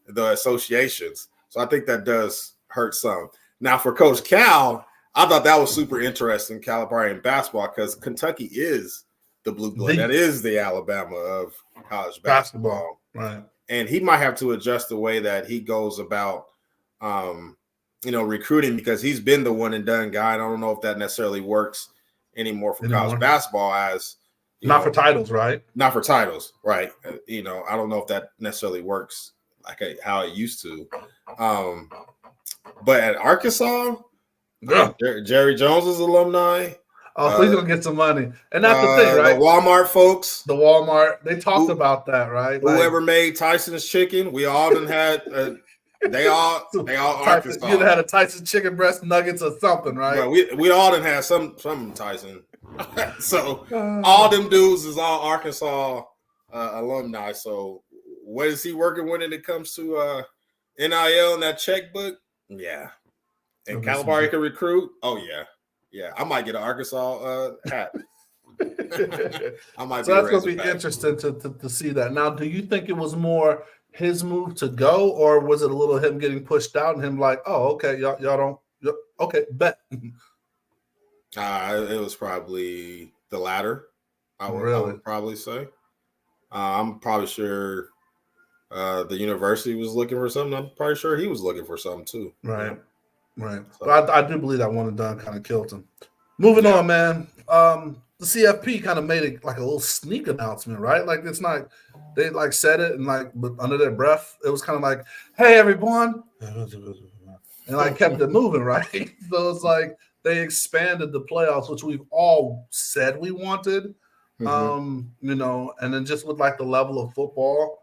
Speaker 6: the associations. So I think that does hurt some. Now for Coach Cal, I thought that was super interesting, Calipari basketball, because Kentucky is the blue blood. That is the Alabama of college basketball.
Speaker 5: Right.
Speaker 6: And he might have to adjust the way that he goes about, recruiting, because he's been the one and done guy. I don't know if that necessarily works anymore for college basketball as
Speaker 5: for titles, right?
Speaker 6: Not for titles, right? I don't know if that necessarily works like how it used to. But at Arkansas, Jerry Jones's alumni.
Speaker 5: Oh, he's gonna get some money, and that's the thing, right?
Speaker 6: The Walmart folks,
Speaker 5: they talked about that, right?
Speaker 6: Whoever made Tyson's chicken, we all done had. They all Arkansas.
Speaker 5: You had a Tyson chicken breast nuggets or something, right?
Speaker 6: Well, we all done had some Tyson. So all them dudes is all Arkansas alumni. So what is he working with when it comes to NIL and that checkbook? Yeah. And Calipari can recruit? Oh, yeah. Yeah, I might get an Arkansas hat. I might.
Speaker 5: So that's going to be interesting to see that. Now, do you think it was more his move to go, or was it a little him getting pushed out and him like, oh, okay, y'all don't, okay, bet?
Speaker 6: It was probably the latter. I would probably say. I'm probably sure the university was looking for something. I'm probably sure he was looking for something too.
Speaker 5: Right. Right. So, but I do believe that one and done kind of killed him. Moving on, man. The CFP kind of made it like a little sneak announcement, right? Like it's not, they like said it and like, but under their breath, it was kind of like, hey, everyone. And like kept it moving, right? So it's like they expanded the playoffs, which we've all said we wanted, and then just with like the level of football.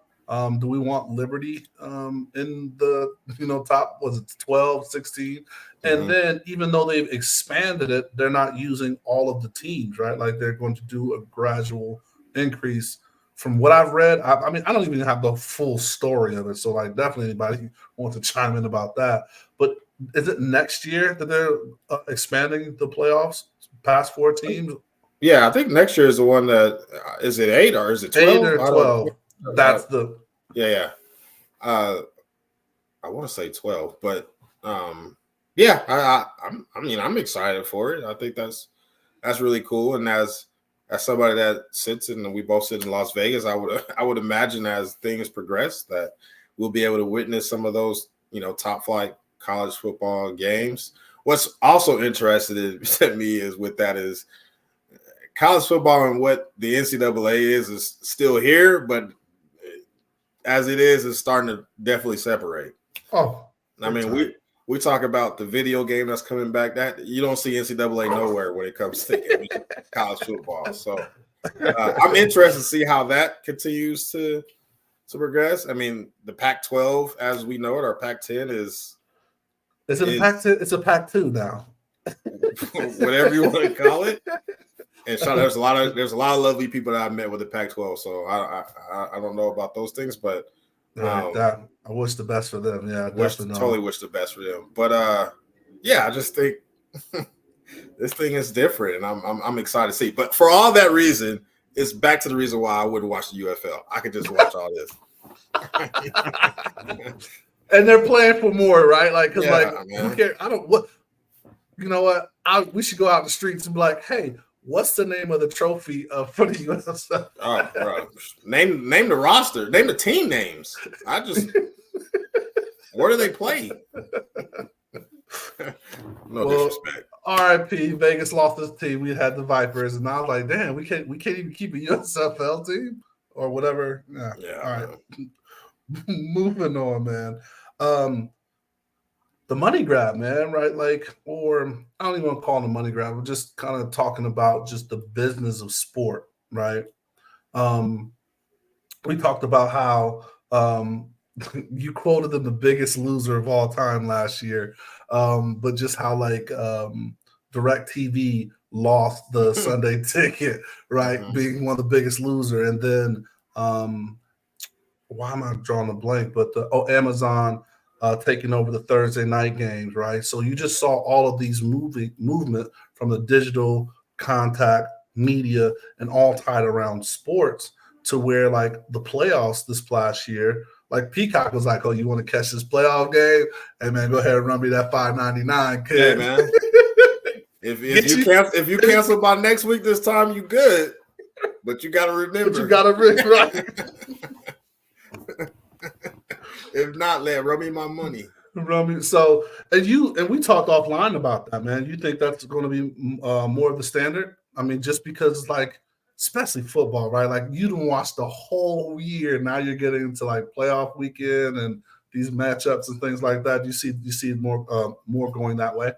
Speaker 5: Do we want Liberty in the top, was it 12, 16? And then even though they've expanded it, they're not using all of the teams, right? Like they're going to do a gradual increase. From what I've read, I mean, I don't even have the full story of it. So like definitely anybody wants to chime in about that. But is it next year that they're expanding the playoffs past 4 teams?
Speaker 6: Yeah, I think next year is the one that, is it 8 or is it 12?
Speaker 5: 8 or 12. That's the
Speaker 6: yeah. I want to say 12, but I'm excited for it. I think that's really cool. And as somebody that sits in, and we both sit in Las Vegas, I would imagine as things progress that we'll be able to witness some of those top flight college football games. What's also interesting to me is college football and what the NCAA is still here, but as it is, it's starting to definitely separate.
Speaker 5: Oh,
Speaker 6: I mean, we talk about the video game that's coming back. That you don't see NCAA nowhere when it comes to college football. So I'm interested to see how that continues to progress. I mean, the Pac-12, as we know it, or Pac-10 is
Speaker 5: a Pac-10? It's a Pac-2 now.
Speaker 6: Whatever you want to call it. And there's a lot of lovely people that I've met with the Pac-12. So I don't know about those things, but
Speaker 5: I wish the best for them. Yeah,
Speaker 6: totally wish the best for them. But yeah, I just think this thing is different, and I'm excited to see. But for all that reason, it's back to the reason why I wouldn't watch the UFL. I could just watch all this.
Speaker 5: And they're playing for more, right? Like, because
Speaker 6: man.
Speaker 5: Who cares? You know what? We should go out in the streets and be like, hey, what's the name of the trophy for the USL?
Speaker 6: Oh, bro. Name the roster. Name the team names. Where do they play? No disrespect.
Speaker 5: RIP, Vegas lost this team. We had the Vipers, and I was like, damn, we can't even keep a USFL team or whatever. Yeah. All right. Moving on, man. The money grab, man, right? Like, or I don't even want to call it a money grab. We're just kind of talking about just the business of sport, right? We talked about how you quoted them the biggest loser of all time last year, but just how like DirecTV lost the Sunday ticket, right? Mm-hmm. Being one of the biggest loser, and then why am I drawing a blank? But Amazon taking over the Thursday night games, right? So you just saw all of these movement from the digital contact media and all tied around sports to where like the playoffs this last year, like Peacock was like, oh, you want to catch this playoff game? Hey man, go ahead and run me that $5.99, kid.
Speaker 6: Hey man. If you cancel by next week this time, you good. But you gotta remember.
Speaker 5: Right.
Speaker 6: If not, run me my money.
Speaker 5: So, and we talked offline about that, man. You think that's going to be more of the standard? I mean, just because, like, especially football, right? Like, you didn't watch the whole year. Now you're getting into like playoff weekend and these matchups and things like that. You see more going that way.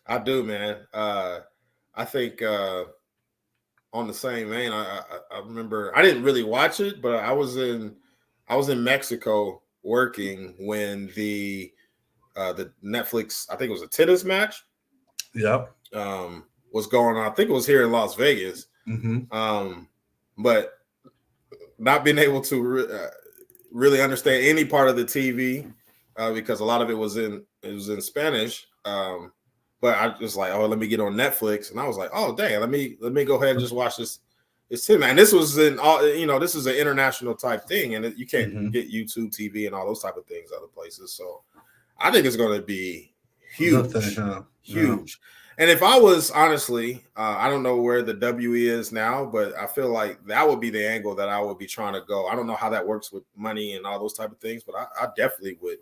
Speaker 6: I do, man. I think on the same vein, I remember I didn't really watch it, but I was in Mexico working when the Netflix, I think it was a tennis match.
Speaker 5: Yep.
Speaker 6: Was going on. I think it was here in Las Vegas.
Speaker 5: Mm-hmm.
Speaker 6: But not being able to really understand any part of the TV because a lot of it was in Spanish. But I was like, oh, let me get on Netflix, and I was like, oh, dang, let me go ahead and just watch this. It's him, and this was this is an international type thing, and you can't get YouTube TV and all those type of things other places. So I think it's going to be huge, huge. And if I was honestly, I don't know where the WE is now, but I feel like that would be the angle that I would be trying to go. I don't know how that works with money and all those type of things, but I definitely would,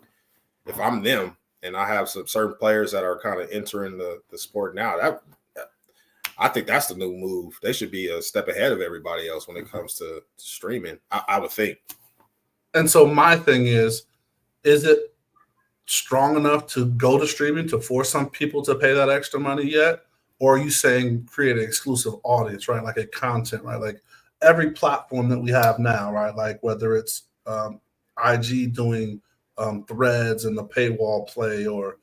Speaker 6: if I'm them and I have some certain players that are kind of entering the sport now, I think that's the new move. They should be a step ahead of everybody else when it comes to streaming, I would think.
Speaker 5: And so my thing is it strong enough to go to streaming to force some people to pay that extra money yet? Or are you saying create an exclusive audience, right? Like a content, right? Like every platform that we have now, right? Like whether it's IG doing threads and the paywall play or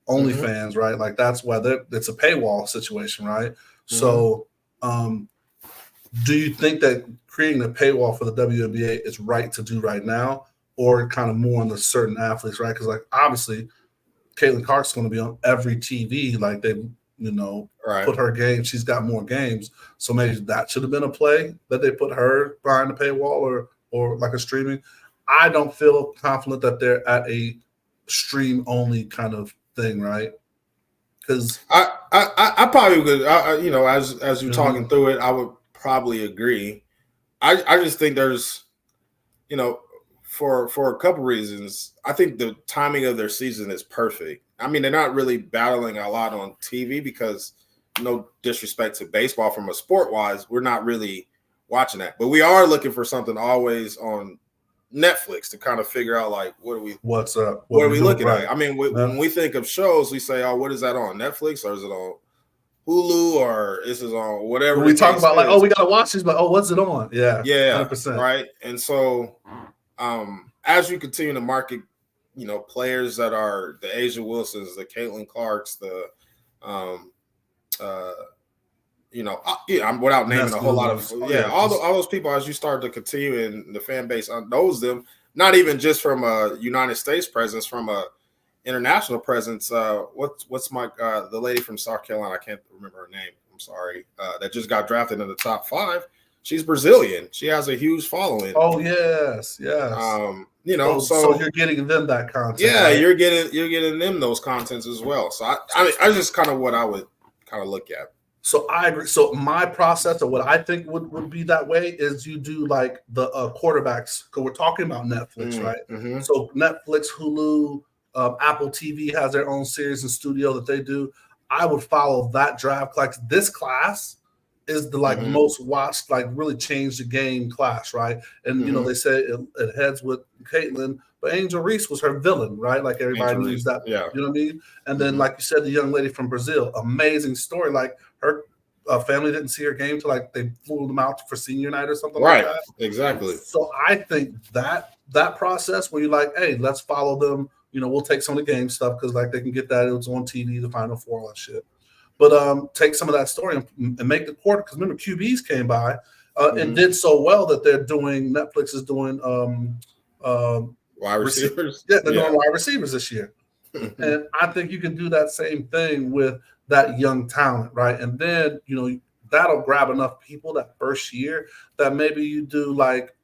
Speaker 5: OnlyFans, right? Like that's whether it's a paywall situation, right? So do you think that creating a paywall for the WNBA is right to do right now, or kind of more on the certain athletes, right? Because like obviously Caitlin Clark's going to be on every TV, like they, put her game. She's got more games, so maybe that should have been a play that they put her behind the paywall or like a streaming. I don't feel confident that they're at a stream only kind of thing, right? Because
Speaker 6: I probably would, as you're talking through it, I would probably agree. I just think there's, for a couple reasons, I think the timing of their season is perfect. I mean, they're not really battling a lot on TV because, no disrespect to baseball from a sport wise, we're not really watching that, but we are looking for something always on Netflix to kind of figure out like
Speaker 5: what's up,
Speaker 6: what are we
Speaker 5: doing
Speaker 6: looking
Speaker 5: right.
Speaker 6: at? I mean, when we think of shows, we say, oh, what is that on Netflix, or is it on Hulu, or is it on whatever?
Speaker 5: When we talk about
Speaker 6: is.
Speaker 5: like, oh, we gotta watch this, but oh, what's it on? Yeah,
Speaker 6: 100%, right. And so, as you continue to market, players that are the Asia Wilsons, the Caitlin Clarks, the I'm without naming a whole lot of all those people. As you start to continue, and the fan base knows them, not even just from a United States presence, from a international presence. What's my the lady from South Carolina? I can't remember her name. I'm sorry. That just got drafted in the top 5. She's Brazilian. She has a huge following.
Speaker 5: Oh yes.
Speaker 6: So
Speaker 5: you're getting them that content.
Speaker 6: Yeah,
Speaker 5: right?
Speaker 6: you're getting them those contents as well. So I just kind of what I would kind of look at.
Speaker 5: So I agree. So my process, or what I think would be that way, is you do like the quarterbacks, because we're talking about Netflix, right?
Speaker 6: Mm-hmm.
Speaker 5: So Netflix, Hulu, Apple TV has their own series and studio that they do. I would follow that draft class. This class is the most watched, like really changed the game class, right? And they say it heads with Caitlin, but Angel Reese was her villain, right? Like everybody knows that.
Speaker 6: Yeah.
Speaker 5: You know what I mean? And then, like you said, the young lady from Brazil, amazing story. Like her family didn't see her game till like they flew them out for senior night or something like that.
Speaker 6: Exactly.
Speaker 5: So I think that process where you're like, hey, let's follow them. We'll take some of the game stuff because like they can get that. It was on TV, the Final Four, all that shit. But take some of that story and make the quarter, because remember QBs came by and did so well that Netflix is doing
Speaker 6: wide receivers.
Speaker 5: They're doing wide receivers this year. And I think you can do that same thing with that young talent, right? And then, that'll grab enough people that first year that maybe you do like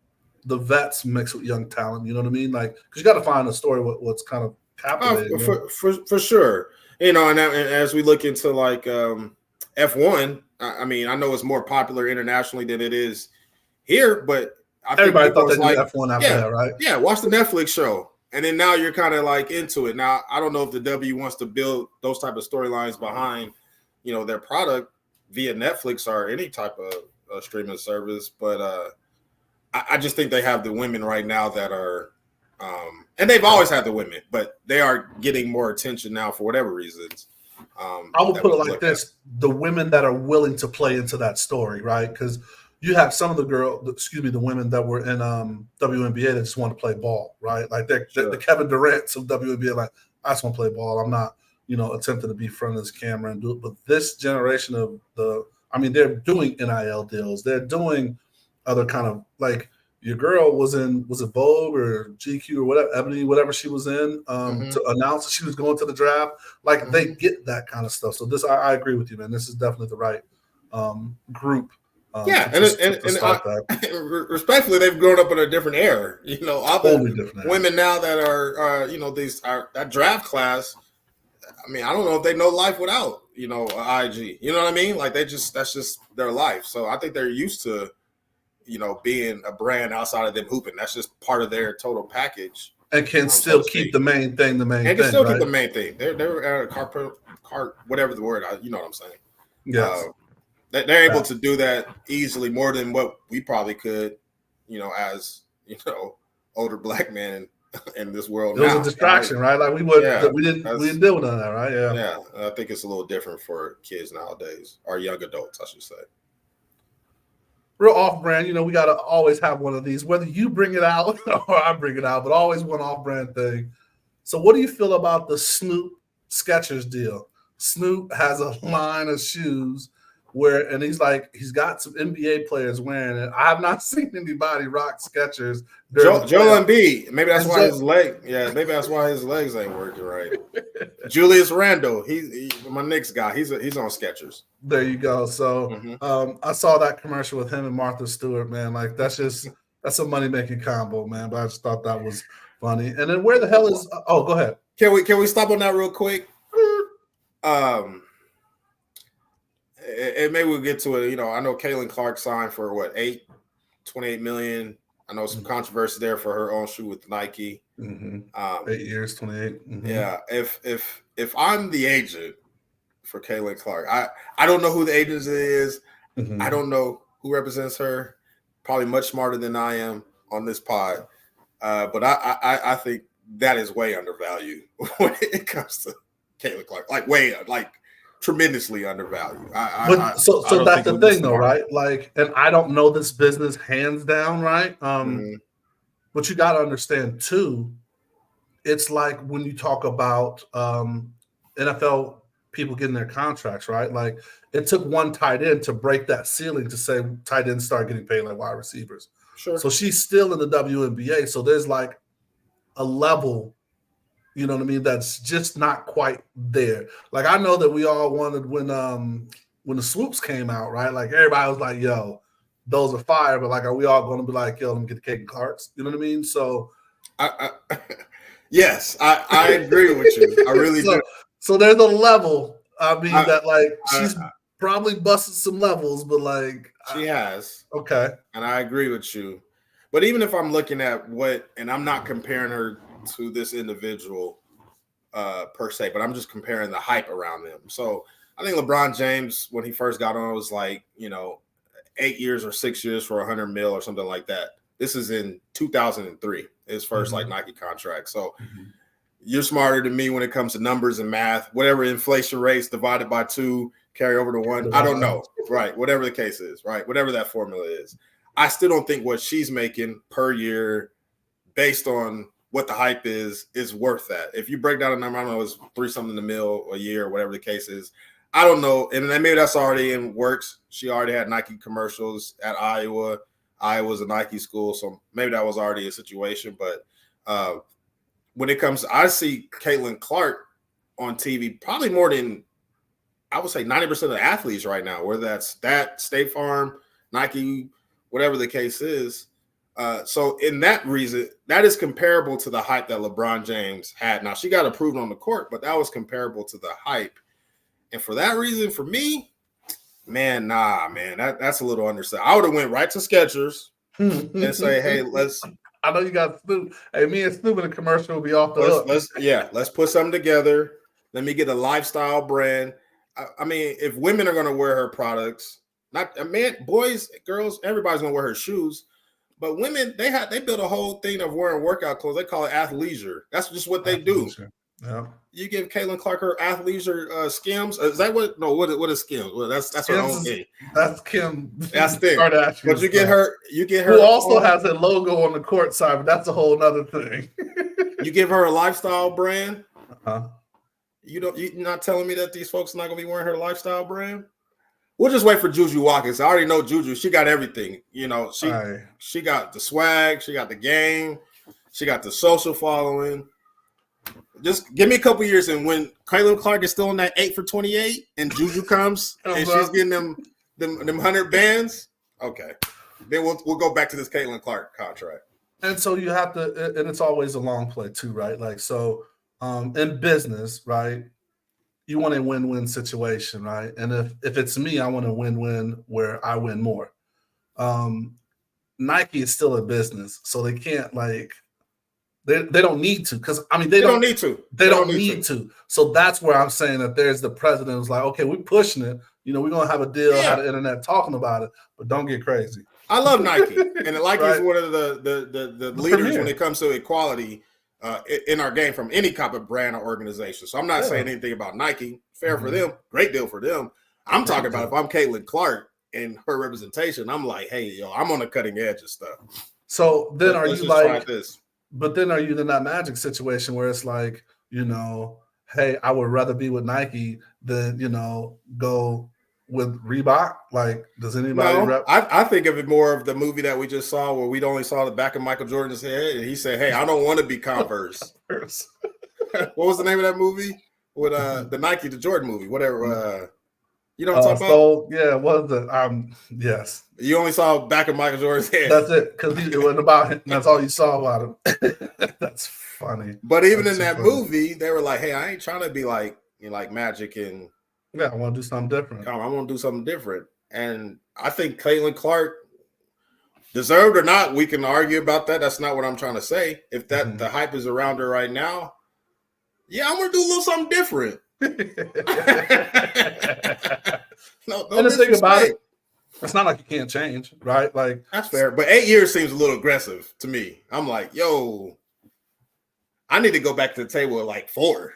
Speaker 5: the vets mixed with young talent. You know what I mean? Like, because you got to find a story what's kind of captivating.
Speaker 6: For sure. And as we look into like F1, I mean, I know it's more popular internationally than it is here, but I think
Speaker 5: everybody thought they
Speaker 6: like
Speaker 5: knew F1 after that, right?
Speaker 6: Yeah, watch the Netflix show. And then now you're kind of like into it. Now, I don't know if the W wants to build those type of storylines behind, their product via Netflix or any type of streaming service. But I just think they have the women right now that are, and they've always had the women, but they are getting more attention now for whatever reasons.
Speaker 5: I would put it like this: the women that are willing to play into that story, right? Because you have some of the women that were in WNBA that just want to play ball, right? Like they're the Kevin Durant's of WNBA. Like, I just want to play ball. I'm not, attempting to be in front of this camera and do it. But this generation of they're doing NIL deals. They're doing other kind of like. Your girl was it Vogue or GQ or whatever, Ebony, whatever she was in, to announce that she was going to the draft. Like they get that kind of stuff. So I agree with you, man. This is definitely the right group.
Speaker 6: Respectfully, they've grown up in a different era.
Speaker 5: Totally different
Speaker 6: women now that are, that draft class. I mean, I don't know if they know life without, IG. You know what I mean? Like that's just their life. So I think they're used to, being a brand outside of them hooping. That's just part of their total package.
Speaker 5: And can still keep the main thing,
Speaker 6: And can still keep the main thing. They're at a cart, whatever the word, you know what I'm saying.
Speaker 5: Yes.
Speaker 6: They're able to do that easily, more than what we probably could, as, older black men in this world.
Speaker 5: It was a distraction, right? Like we didn't deal with none of that, right? Yeah.
Speaker 6: Yeah. I think it's a little different for kids nowadays, or young adults, I should say.
Speaker 5: Real off-brand, we got to always have one of these, whether you bring it out or I bring it out, but always one off-brand thing. So what do you feel about the Snoop Skechers deal? Snoop has a line of shoes and he's got some NBA players wearing it. I have not seen anybody rock Skechers.
Speaker 6: Joel Embiid. Maybe that's why his legs ain't working right. Julius Randle. He's my Knicks guy. He's on Skechers.
Speaker 5: There you go. So I saw that commercial with him and Martha Stewart, man. Like that's a money-making combo, man. But I just thought that was funny. And then where the hell is go ahead.
Speaker 6: Can we stop on that real quick? And maybe we'll get to it. I know Caitlin Clark signed for what, $28 million. I know some controversy there for her own shoe with Nike.
Speaker 5: 8 years, 28. Mm-hmm.
Speaker 6: Yeah. If I'm the agent for Caitlin Clark, I don't know who the agent is. I don't know who represents her. Probably much smarter than I am on this pod. But I think that is way undervalued when it comes to Caitlin Clark. Like tremendously undervalued.
Speaker 5: So that's the thing, though, right? Like, and I don't know this business hands down, right? But you got to understand too. It's like when you talk about NFL people getting their contracts, right? Like it took one tight end to break that ceiling to say tight ends start getting paid like wide receivers.
Speaker 6: Sure.
Speaker 5: So she's still in the WNBA. So there's like a level, you know what I mean, that's just not quite there. Like I know that we all wanted when the swoops came out, right? Like everybody was like, yo, those are fire, but like are we all going to be like, yo, let me get the Caitlin Clarks? You know what I mean? So
Speaker 6: yes, I agree with you. I really do.
Speaker 5: So there's a level. I mean, that like she's probably busted some levels, but like
Speaker 6: she has.
Speaker 5: Okay.
Speaker 6: And I agree with you. But even if I'm looking at and I'm not comparing her to this individual per se, but I'm just comparing the hype around them. So I think LeBron James, when he first got on, was like, 8 years or 6 years for $100 million or something like that. This is in 2003, his first like Nike contract. So you're smarter than me when it comes to numbers and math. Whatever inflation rates divided by 2, carry over to 1. I don't know. Right. Whatever the case is. Right. Whatever that formula is. I still don't think what she's making per year based on what the hype is worth that. If you break down a number, I don't know, it's 3-something a mil a year, whatever the case is. I don't know. And then maybe that's already in works. She already had Nike commercials at Iowa. Iowa's a Nike school. So maybe that was already a situation. But when it comes to, I see Caitlin Clark on TV probably more than, I would say 90% of the athletes right now, whether that's State Farm, Nike, whatever the case is. So in that reason, that is comparable to the hype that LeBron James had. Now, she got approved on the court, but that was comparable to the hype. And for that reason, for me, man, that's a little understated. I would have went right to Skechers and say, hey, let's.
Speaker 5: I know you got Snoop. Hey, me and Snoop in the commercial will be off the hook.
Speaker 6: Let's put something together. Let me get a lifestyle brand. I mean, if women are going to wear her products, boys, girls, everybody's going to wear her shoes. But women, they built a whole thing of wearing workout clothes. They call it athleisure. That's just what they do.
Speaker 5: Yeah.
Speaker 6: You give Caitlin Clark her athleisure Skims. Is that what? No, what is Skims? Well, that's her own thing.
Speaker 5: That's Kim.
Speaker 6: That's thick. But you get her.
Speaker 5: Who also has a logo on the court side, but that's a whole other thing.
Speaker 6: You give her a lifestyle brand.
Speaker 5: Uh-huh.
Speaker 6: You're not telling me that these folks are not gonna be wearing her lifestyle brand? We'll just wait for Juju Watkins. I already know Juju. She got everything. She got the swag. She got the game. She got the social following. Just give me a couple years, and when Caitlin Clark is still in that 8 for 28, and Juju comes and she's getting them 100 bands, okay, then we'll go back to this Caitlin Clark contract.
Speaker 5: And so you have to, and it's always a long play too, right? Like so, in business, right? You want a win-win situation, right? And if it's me, I want a win-win where I win more. Nike is still a business, so they can't like. They don't need to, because I mean they don't need to. They don't need to. So that's where I'm saying that there's the president who's like, okay, we're pushing it. We're gonna have a deal on the internet talking about it, but don't get crazy.
Speaker 6: I love Nike, and Nike is one of the leaders when it comes to equality in our game from any type of brand or organization. So I'm not saying anything about Nike. Fair for them, great deal for them. I'm talking about if I'm Caitlin Clark and her representation, I'm like, hey, yo, I'm on the cutting edge of stuff.
Speaker 5: So then are you like
Speaker 6: this?
Speaker 5: But then are you in that Magic situation where it's like, hey, I would rather be with Nike than, go with Reebok? Like, does anybody
Speaker 6: I think of it more of the movie that we just saw where we only saw the back of Michael Jordan's head, and he said, hey, I don't want to be Converse. What was the name of that movie? With the Nike, the Jordan movie, whatever. You know what I'm talking about?
Speaker 5: Yeah, what was it? Yes.
Speaker 6: You only saw back of Michael Jordan's head.
Speaker 5: That's it, because it wasn't about him. That's all you saw about him. That's funny.
Speaker 6: But even in that movie, they were like, hey, I ain't trying to be like Magic and
Speaker 5: I want to do something different.
Speaker 6: I want to do something different. And I think Caitlin Clark, deserved or not, we can argue about that. That's not what I'm trying to say. If that the hype is around her right now, I'm gonna do a little something different. No,
Speaker 5: and the thing about it, It's not like you can't change, right? Like
Speaker 6: That's fair, but 8 years seems a little aggressive to me. I'm like, yo, I need to go back to the table at like 4,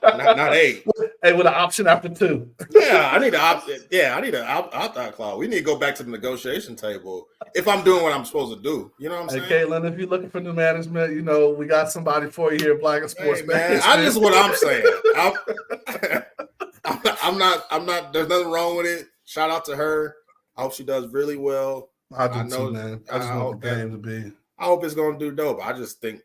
Speaker 6: not 8.
Speaker 5: Hey, with an option after 2.
Speaker 6: Yeah, I need to opt. Yeah, I need to opt-out clause. We need to go back to the negotiation table if I'm doing what I'm supposed to do. You know what I'm
Speaker 5: Hey,
Speaker 6: saying?
Speaker 5: Caitlin, if you're looking for new management, you know we got somebody for you here at Black and Sports.
Speaker 6: Hey, man, I just what I'm saying. I'm not. There's nothing wrong with it. Shout out to her. I hope she does really well.
Speaker 5: I do too, man. I just want the game to be.
Speaker 6: I hope it's gonna do dope. I just think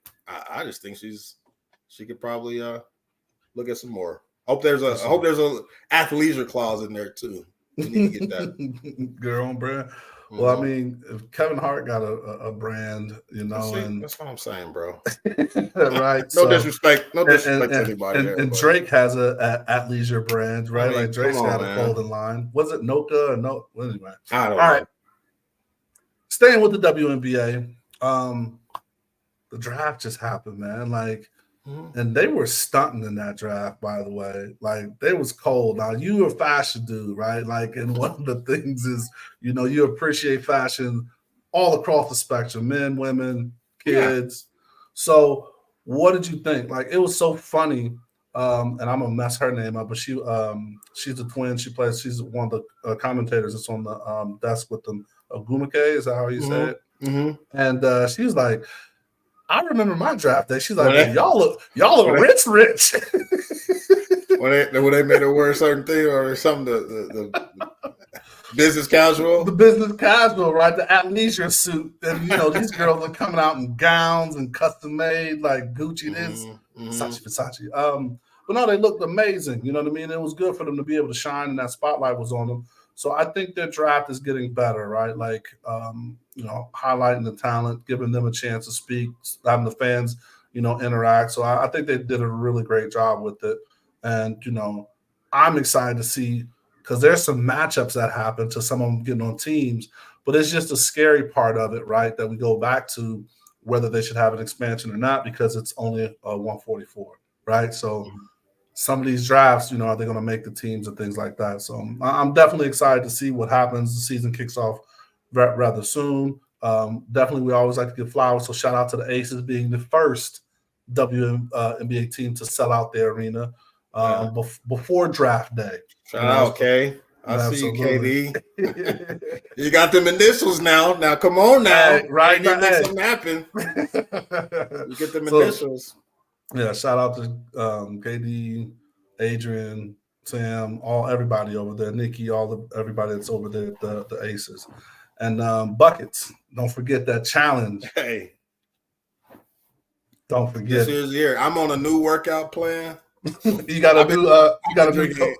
Speaker 6: she could probably look at some more. I hope there's a athleisure clause in there too. We need to get that.
Speaker 5: Girl on brand. Well, I mean, if Kevin Hart got a brand, you know, and
Speaker 6: that's what I'm saying, bro.
Speaker 5: right?
Speaker 6: No disrespect to anybody.
Speaker 5: And Drake has a athleisure brand, right? I mean, like Drake's got a clothing line. Was it Noka or no? Anyway,
Speaker 6: I don't know.
Speaker 5: Right. Staying with the WNBA, the draft just happened, man. Like, and they were stunting in that draft, by the way. Like, they was cold. Now, you're a fashion dude, right? Like, and one of the things is, you know, you appreciate fashion all across the spectrum, men, women, kids. Yeah. So, what did you think? Like, it was so funny. And I'm gonna mess her name up, but she's a twin. She's one of the commentators that's on the desk with them. Ogumake, is that how you say it? Mm-hmm. And she's like, I remember my draft day. She's like, man, y'all look rich.
Speaker 6: when they made her wear a certain thing or something, the business casual.
Speaker 5: The business casual, right? The athleisure suit. And you know, these girls are coming out in gowns and custom made, like Gucci this, Versace. But no, they looked amazing. You know what I mean? It was good for them to be able to shine, and that spotlight was on them. So I think their draft is getting better, right? Like, you know, highlighting the talent, giving them a chance to speak, having the fans, you know, interact. So I think they did a really great job with it. And, you know, I'm excited to see, because there's some matchups that happen to some of them getting on teams, but it's just a scary part of it, right? That we go back to whether they should have an expansion or not, because it's only a 144, right? So some of these drafts, you know, are they going to make the teams and things like that? So I'm definitely excited to see what happens. The season kicks off rather soon. Definitely, we always like to give flowers. So shout out to the Aces being the first WNBA team to sell out their arena before draft day.
Speaker 6: Shout out, Kay. I see you, KD. You got them initials now. Now, come on now.
Speaker 5: Hey, right.
Speaker 6: You make something happen. You get them initials.
Speaker 5: Yeah, shout out to KD, Adrian, Sam, everybody over there, Nikki, everybody that's over there at the Aces. And buckets. Don't forget that challenge.
Speaker 6: Hey.
Speaker 5: Don't forget.
Speaker 6: This is the year. I'm on a new workout plan.
Speaker 5: You got to do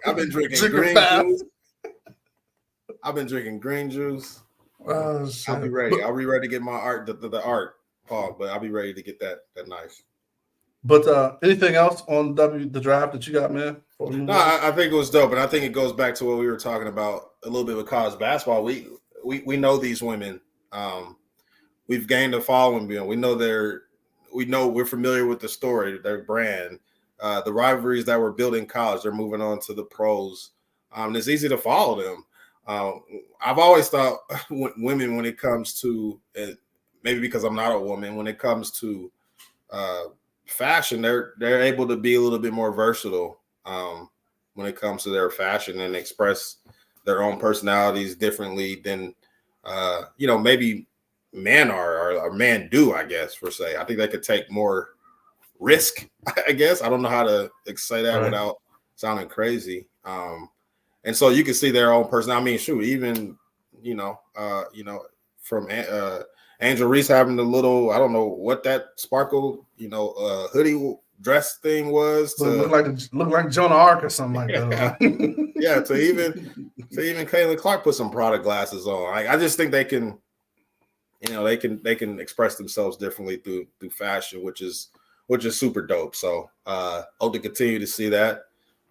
Speaker 6: I've been drinking green juice. I've been drinking green juice.
Speaker 5: Oh, shit.
Speaker 6: I'll be ready. I'll be ready to get my art, the art, Paul, but I'll be ready to get that knife.
Speaker 5: But anything else on the draft that you got, man?
Speaker 6: No, I think it was dope, and I think it goes back to what we were talking about a little bit with college basketball. We know these women. We've gained a following. We know we're familiar with the story, their brand, the rivalries that were built in college. They're moving on to the pros. It's easy to follow them. I've always thought women, when it comes to, maybe because I'm not a woman, when it comes to fashion, they're able to be a little bit more versatile when it comes to their fashion and express their own personalities differently than maybe men are or men do, I guess, per se. I think they could take more risk, I guess. I don't know how to say that without sounding crazy. And so you can see their own person. I mean, shoot, even from Angel Reese having the little, I don't know what that sparkle, hoodie dress thing was.
Speaker 5: Look like Joan of Arc or something like that.
Speaker 6: Yeah, to even Caitlin Clark put some Prada glasses on. I just think they can, they can express themselves differently through fashion, which is super dope. So hope to continue to see that.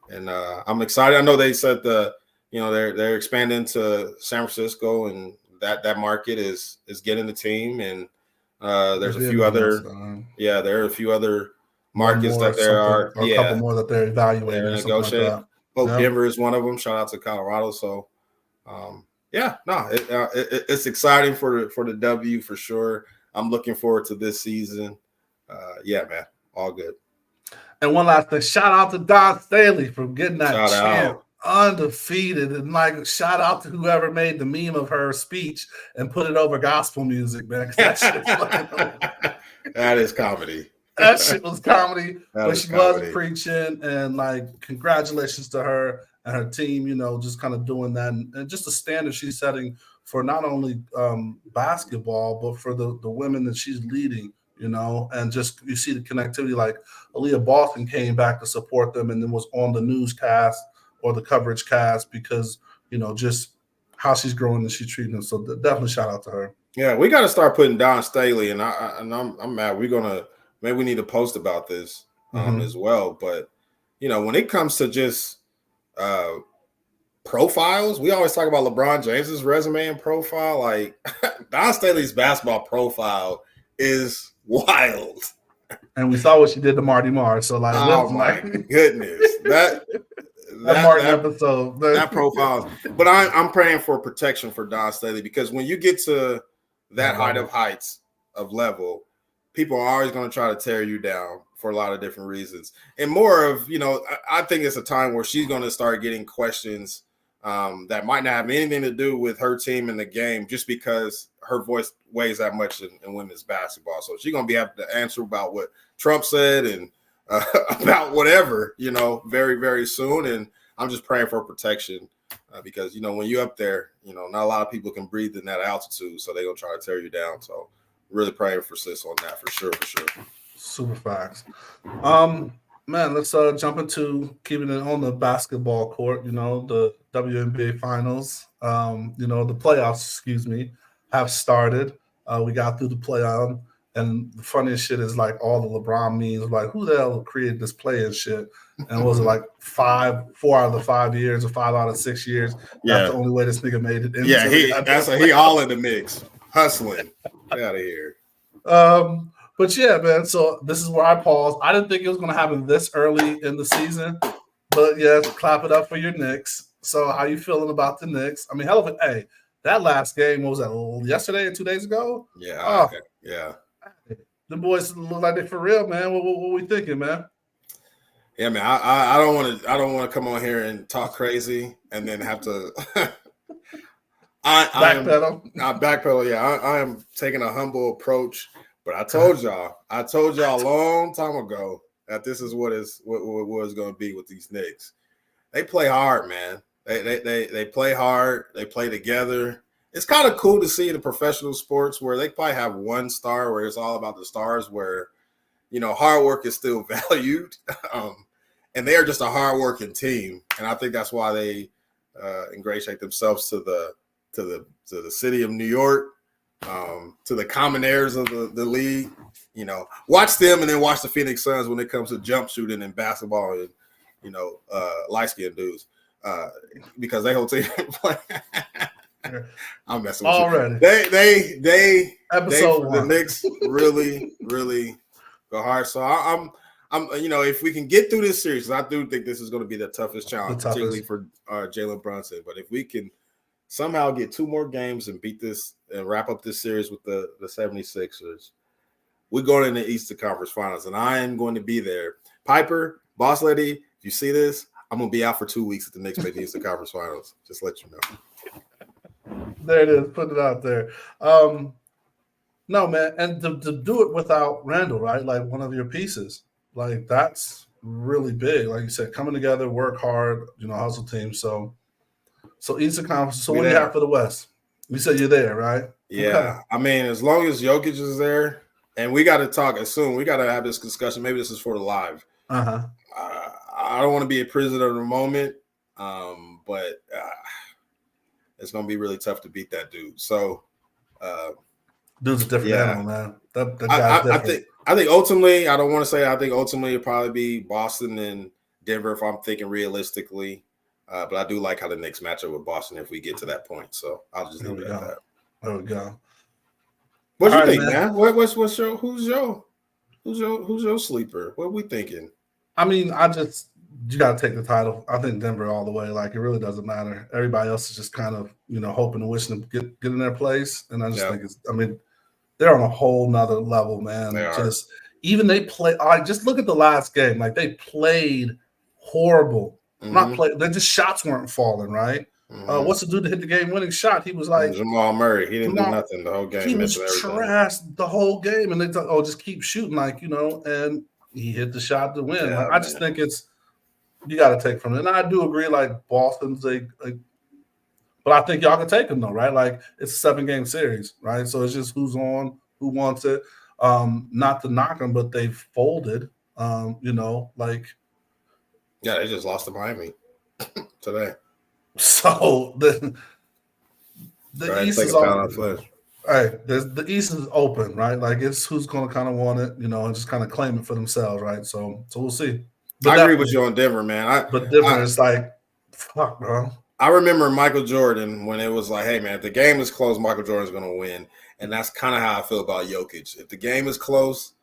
Speaker 6: And I'm excited. I know they said they're expanding to San Francisco, and that market is getting the team. And there's a few other, there are a few other markets that there are,
Speaker 5: a couple more that they're evaluating.
Speaker 6: Negotiating. Denver is one of them. Shout out to Colorado. So Yeah, no, it's exciting for the W for sure. I'm looking forward to this season. Yeah, man, all good.
Speaker 5: And one last thing, shout out to Don Staley for getting that
Speaker 6: Shout
Speaker 5: champ
Speaker 6: out.
Speaker 5: undefeated. And like, shout out to whoever made the meme of her speech and put it over gospel music, man. 'Cause that shit's fucking
Speaker 6: That is comedy.
Speaker 5: that shit was comedy,
Speaker 6: That
Speaker 5: but
Speaker 6: is
Speaker 5: she
Speaker 6: comedy.
Speaker 5: was preaching, and like, congratulations to her and her team, you know, just kind of doing that, and just the standard she's setting for not only basketball, but for the women that she's leading, you know, and just you see the connectivity. Like Aaliyah Boston came back to support them and then was on the newscast or the coverage cast because, you know, just how she's growing and she's treating them. So definitely shout out to her.
Speaker 6: Yeah, we got to start putting Don Staley, and I'm mad. Maybe we need to post about this as well. But you know, when it comes to just profiles, we always talk about LeBron James's resume and profile. Like Don Staley's basketball profile is wild.
Speaker 5: And we saw what she did to Marty Marr. So like,
Speaker 6: oh my goodness, that
Speaker 5: Martin episode,
Speaker 6: that profile. But I'm praying for protection for Don Staley, because when you get to that height of heights of level, people are always going to try to tear you down for a lot of different reasons. And more of, you know, I think it's a time where she's going to start getting questions that might not have anything to do with her team in the game, just because her voice weighs that much in women's basketball. So she's going to be able to answer about what Trump said and about whatever, you know, very, very soon. And I'm just praying for protection because, you know, when you're up there, you know, not a lot of people can breathe in that altitude. So they're going to try to tear you down. So really praying for sis on that for sure.
Speaker 5: Super facts. Man, let's jump into keeping it on the basketball court. You know, the WNBA finals, you know, the playoffs, have started. We got through the playoff, and the funniest shit is like all the LeBron memes, like who the hell created this play and shit? And was it like 4 out of the 5 years or 5 out of 6 years?
Speaker 6: Yeah.
Speaker 5: That's the only way this nigga made it.
Speaker 6: Yeah, he all in the mix, hustling. Get out of here.
Speaker 5: But yeah, man, so this is where I paused. I didn't think it was going to happen this early in the season, but yeah, clap it up for your Knicks. So how you feeling about the Knicks? I mean, hell of a, hey, that last game, what was that, yesterday or 2 days ago?
Speaker 6: Yeah, okay. Yeah.
Speaker 5: The boys look like they're for real, man. What we thinking, man?
Speaker 6: Yeah, man, I don't want to come on here and talk crazy and then have to backpedal. Yeah, I am taking a humble approach. But I told y'all a long time ago that this is what was going to be with these Knicks. They play hard, man. They play hard. They play together. It's kind of cool to see in the professional sports where they probably have one star where it's all about the stars, where, you know, hard work is still valued, and they are just a hard-working team. And I think that's why they ingratiate themselves to the city of New York. To the commonaires of the league, you know, watch them and then watch the Phoenix Suns when it comes to jump shooting and basketball and, you know, light-skinned dudes, because they whole team play. I'm messing with
Speaker 5: already.
Speaker 6: You. They
Speaker 5: episode
Speaker 6: the Knicks really go hard. So I'm you know, if we can get through this series, I do think this is going to be the toughest challenge, particularly for Jalen Brunson. But if we can somehow get 2 more games and beat this and wrap up this series with the 76ers, we're going in the Eastern Conference Finals, and I am going to be there. Piper, Boss Lady, if you see this, I'm going to be out for 2 weeks at the Knicks make the Eastern Conference Finals. Just let you know.
Speaker 5: There it is. Put it out there. No, man, and to do it without Randall, right? Like one of your pieces. Like that's really big. Like you said, coming together, work hard, you know, hustle team. So Eastern Conference. So what do you have for the West? You said you're there, right?
Speaker 6: Yeah.
Speaker 5: Okay.
Speaker 6: I mean, as long as Jokic is there, and we got to talk as soon. We got to have this discussion. Maybe this is for the live.
Speaker 5: Uh-huh.
Speaker 6: I don't want to be a prisoner of the moment, but it's going to be really tough to beat that dude. So,
Speaker 5: dude's a different animal, man. That guy's different.
Speaker 6: I think ultimately, I don't want to say. I think ultimately it'll probably be Boston and Denver if I'm thinking realistically. But I do like how the Knicks match up with Boston if we get to that point. So I'll just leave it at that.
Speaker 5: There we go.
Speaker 6: What do you think, man? Who's your sleeper? What are we thinking?
Speaker 5: I mean, you got to take the title. I think Denver all the way. Like, it really doesn't matter. Everybody else is just kind of, hoping and wishing to get in their place. And I just think they're on a whole nother level, man.
Speaker 6: They are.
Speaker 5: Just even they play. Just look at the last game. Like, they played horrible. They just shots weren't falling, right? What's the dude that hit the game-winning shot? He was like
Speaker 6: Jamal Murray. He didn't do nothing the whole game.
Speaker 5: He was trashed the whole game, and they thought, just keep shooting, and he hit the shot to win.
Speaker 6: Yeah,
Speaker 5: I just think you got to take from it. And I do agree, like, Boston's but I think y'all can take them though, right? Like, it's a 7-game series, right? So it's just who's on, who wants it. Not to knock them, but they've folded.
Speaker 6: Yeah, they just lost to Miami today.
Speaker 5: So the East is open. The East is open, right? Like, it's who's going to kind of want it, and just kind of claim it for themselves, right? So we'll see. But
Speaker 6: I agree with you on Denver, man.
Speaker 5: But Denver is like, fuck, bro.
Speaker 6: I remember Michael Jordan when it was like, hey, man, if the game is close, Michael Jordan's going to win. And that's kind of how I feel about Jokic. If the game is close,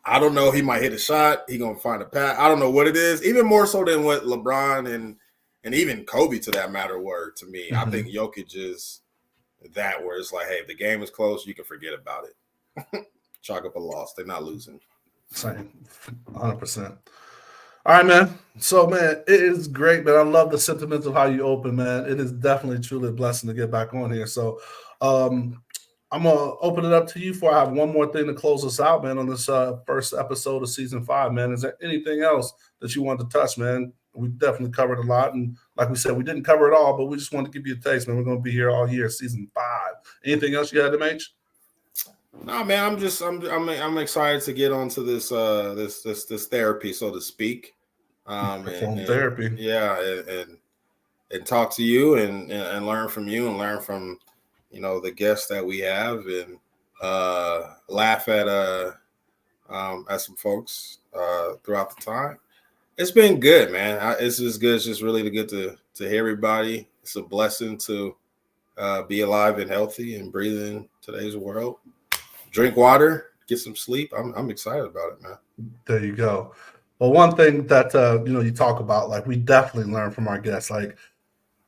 Speaker 6: I don't know. He might hit a shot. He's going to find a pass. I don't know what it is. Even more so than what LeBron and even Kobe, to that matter, were to me. I think Jokic is that where it's like, hey, if the game is close, you can forget about it. Chalk up a loss. They're not losing.
Speaker 5: Same. 100%. All right, man. So, man, it is great, man. I love the sentiments of how you open, man. It is definitely truly a blessing to get back on here. So, I'm going to open it up to you for I have one more thing to close us out, man, on this first episode of season 5, man. Is there anything else that you want to touch, man? We definitely covered a lot. And like we said, we didn't cover it all, but we just wanted to give you a taste, man. We're going to be here all year, season 5. Anything else you had to H?
Speaker 6: No, man. I'm excited to get onto this this therapy, so to speak.
Speaker 5: Therapy.
Speaker 6: Yeah, and talk to you and learn from you and learn from the guests that we have and laugh at some folks throughout the time. It's been good, man. It's just good. It's just really good to hear everybody. It's a blessing to be alive and healthy and breathe in today's world. Drink water, get some sleep. I'm excited about it, man.
Speaker 5: There you go. Well, one thing that you talk about, like, we definitely learn from our guests. Like,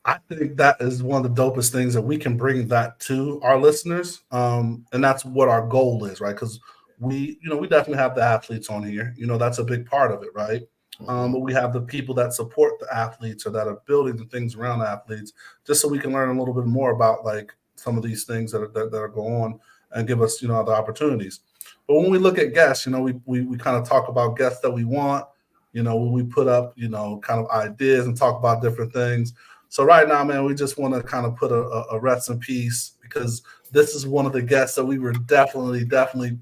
Speaker 5: I think that is one of the dopest things that we can bring that to our listeners, and that's what our goal is, right? Because we definitely have the athletes on here. That's a big part of it, right? But we have the people that support the athletes or that are building the things around the athletes, just so we can learn a little bit more about, like, some of these things that are going on and give us other opportunities. But when we look at guests, we kind of talk about guests that we want. We put up kind of ideas and talk about different things. So right now, man, we just want to kind of put a rest in peace, because this is one of the guests that we were definitely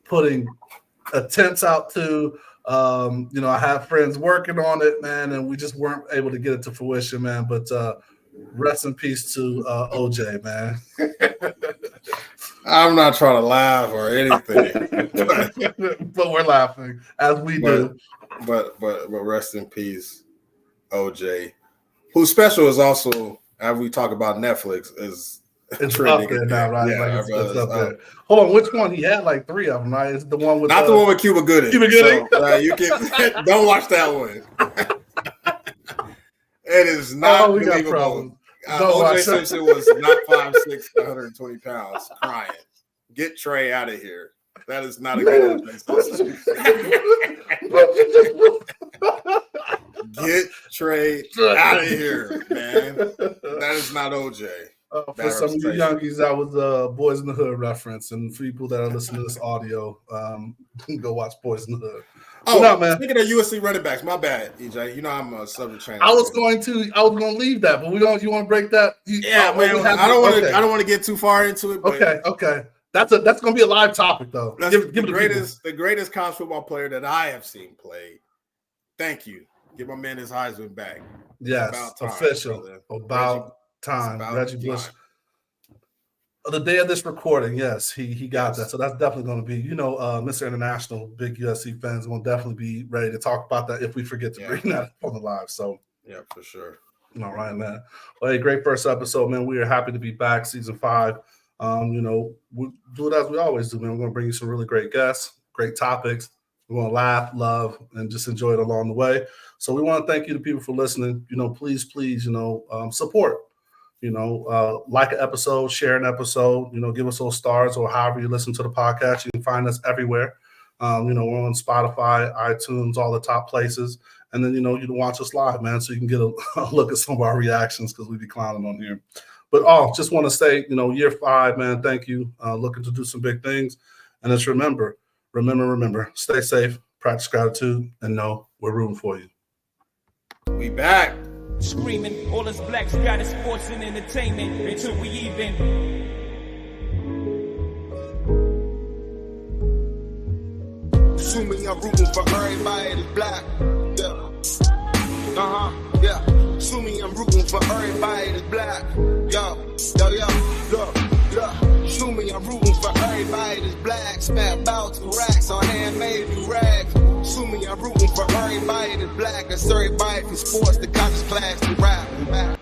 Speaker 5: putting attempts out to. I have friends working on it, man, and we just weren't able to get it to fruition, man. But rest in peace to OJ, man.
Speaker 6: I'm not trying to laugh or anything,
Speaker 5: but we're laughing as we do.
Speaker 6: But rest in peace, OJ, whose special is also, as we talk about Netflix, is
Speaker 5: it's up there now, right?
Speaker 6: Yeah,
Speaker 5: it's up there. Hold on, which one? He had like 3 of them, right? It's the one with
Speaker 6: not the one with Cuba Gooding.
Speaker 5: Cuba Gooding.
Speaker 6: So, you can don't watch that one. It is not believable. OJ Simpson was not 5'6", 120 pounds, crying. Get Trey out of here. That is not a good OJ. Get Trey out of here, man. That is not OJ.
Speaker 5: For some of you youngies, that was a Boys in the Hood reference. And for people that are listening to this audio, go watch Boys in the Hood.
Speaker 6: Oh,
Speaker 5: no, man.
Speaker 6: Speaking of USC running backs, my bad, EJ. I'm a subject trainer.
Speaker 5: I was going to leave that, but you want to break that?
Speaker 6: Man. I don't want to get too far into it. But
Speaker 5: okay. That's going to be a live topic, though. Give
Speaker 6: the greatest college football player that I have seen play. Thank you. Give my man his Heisman back.
Speaker 5: Yes,
Speaker 6: about time,
Speaker 5: official.
Speaker 6: Brother.
Speaker 5: About time. Reggie Bush. The day of this recording, yes, he got that. So that's definitely going to be, Mr. International, big USC fans will definitely be ready to talk about that if we forget to bring that up on the live. So
Speaker 6: yeah, for sure.
Speaker 5: All right, man. Well, hey, great first episode, man. We are happy to be back, season 5. We do it as we always do, man. We're going to bring you some really great guests, great topics, We're going to laugh, love, and just enjoy it along the way. So we want to thank you to people for listening. Please, support. Like an episode, share an episode, give us those stars or however you listen to the podcast. You can find us everywhere. We're on Spotify, iTunes, all the top places. And then, you can watch us live, man, so you can get a look at some of our reactions because we be clowning on here. But just want to say, year 5, man, thank you. Looking to do some big things. And just remember, stay safe, practice gratitude, and know we're rooting for you.
Speaker 6: We back.
Speaker 4: Screaming, all us blacks got is sports and entertainment until we even.
Speaker 7: Assuming I'm rooting for everybody that's black. Yeah. Yeah. Assuming I'm rooting for everybody that's black. Yo. Look. Assuming I'm rooting for everybody that's black. Spent about 2 racks on handmade new rags. Assuming I'm rooting for everybody that's black. That's everybody from sports to college class to rap.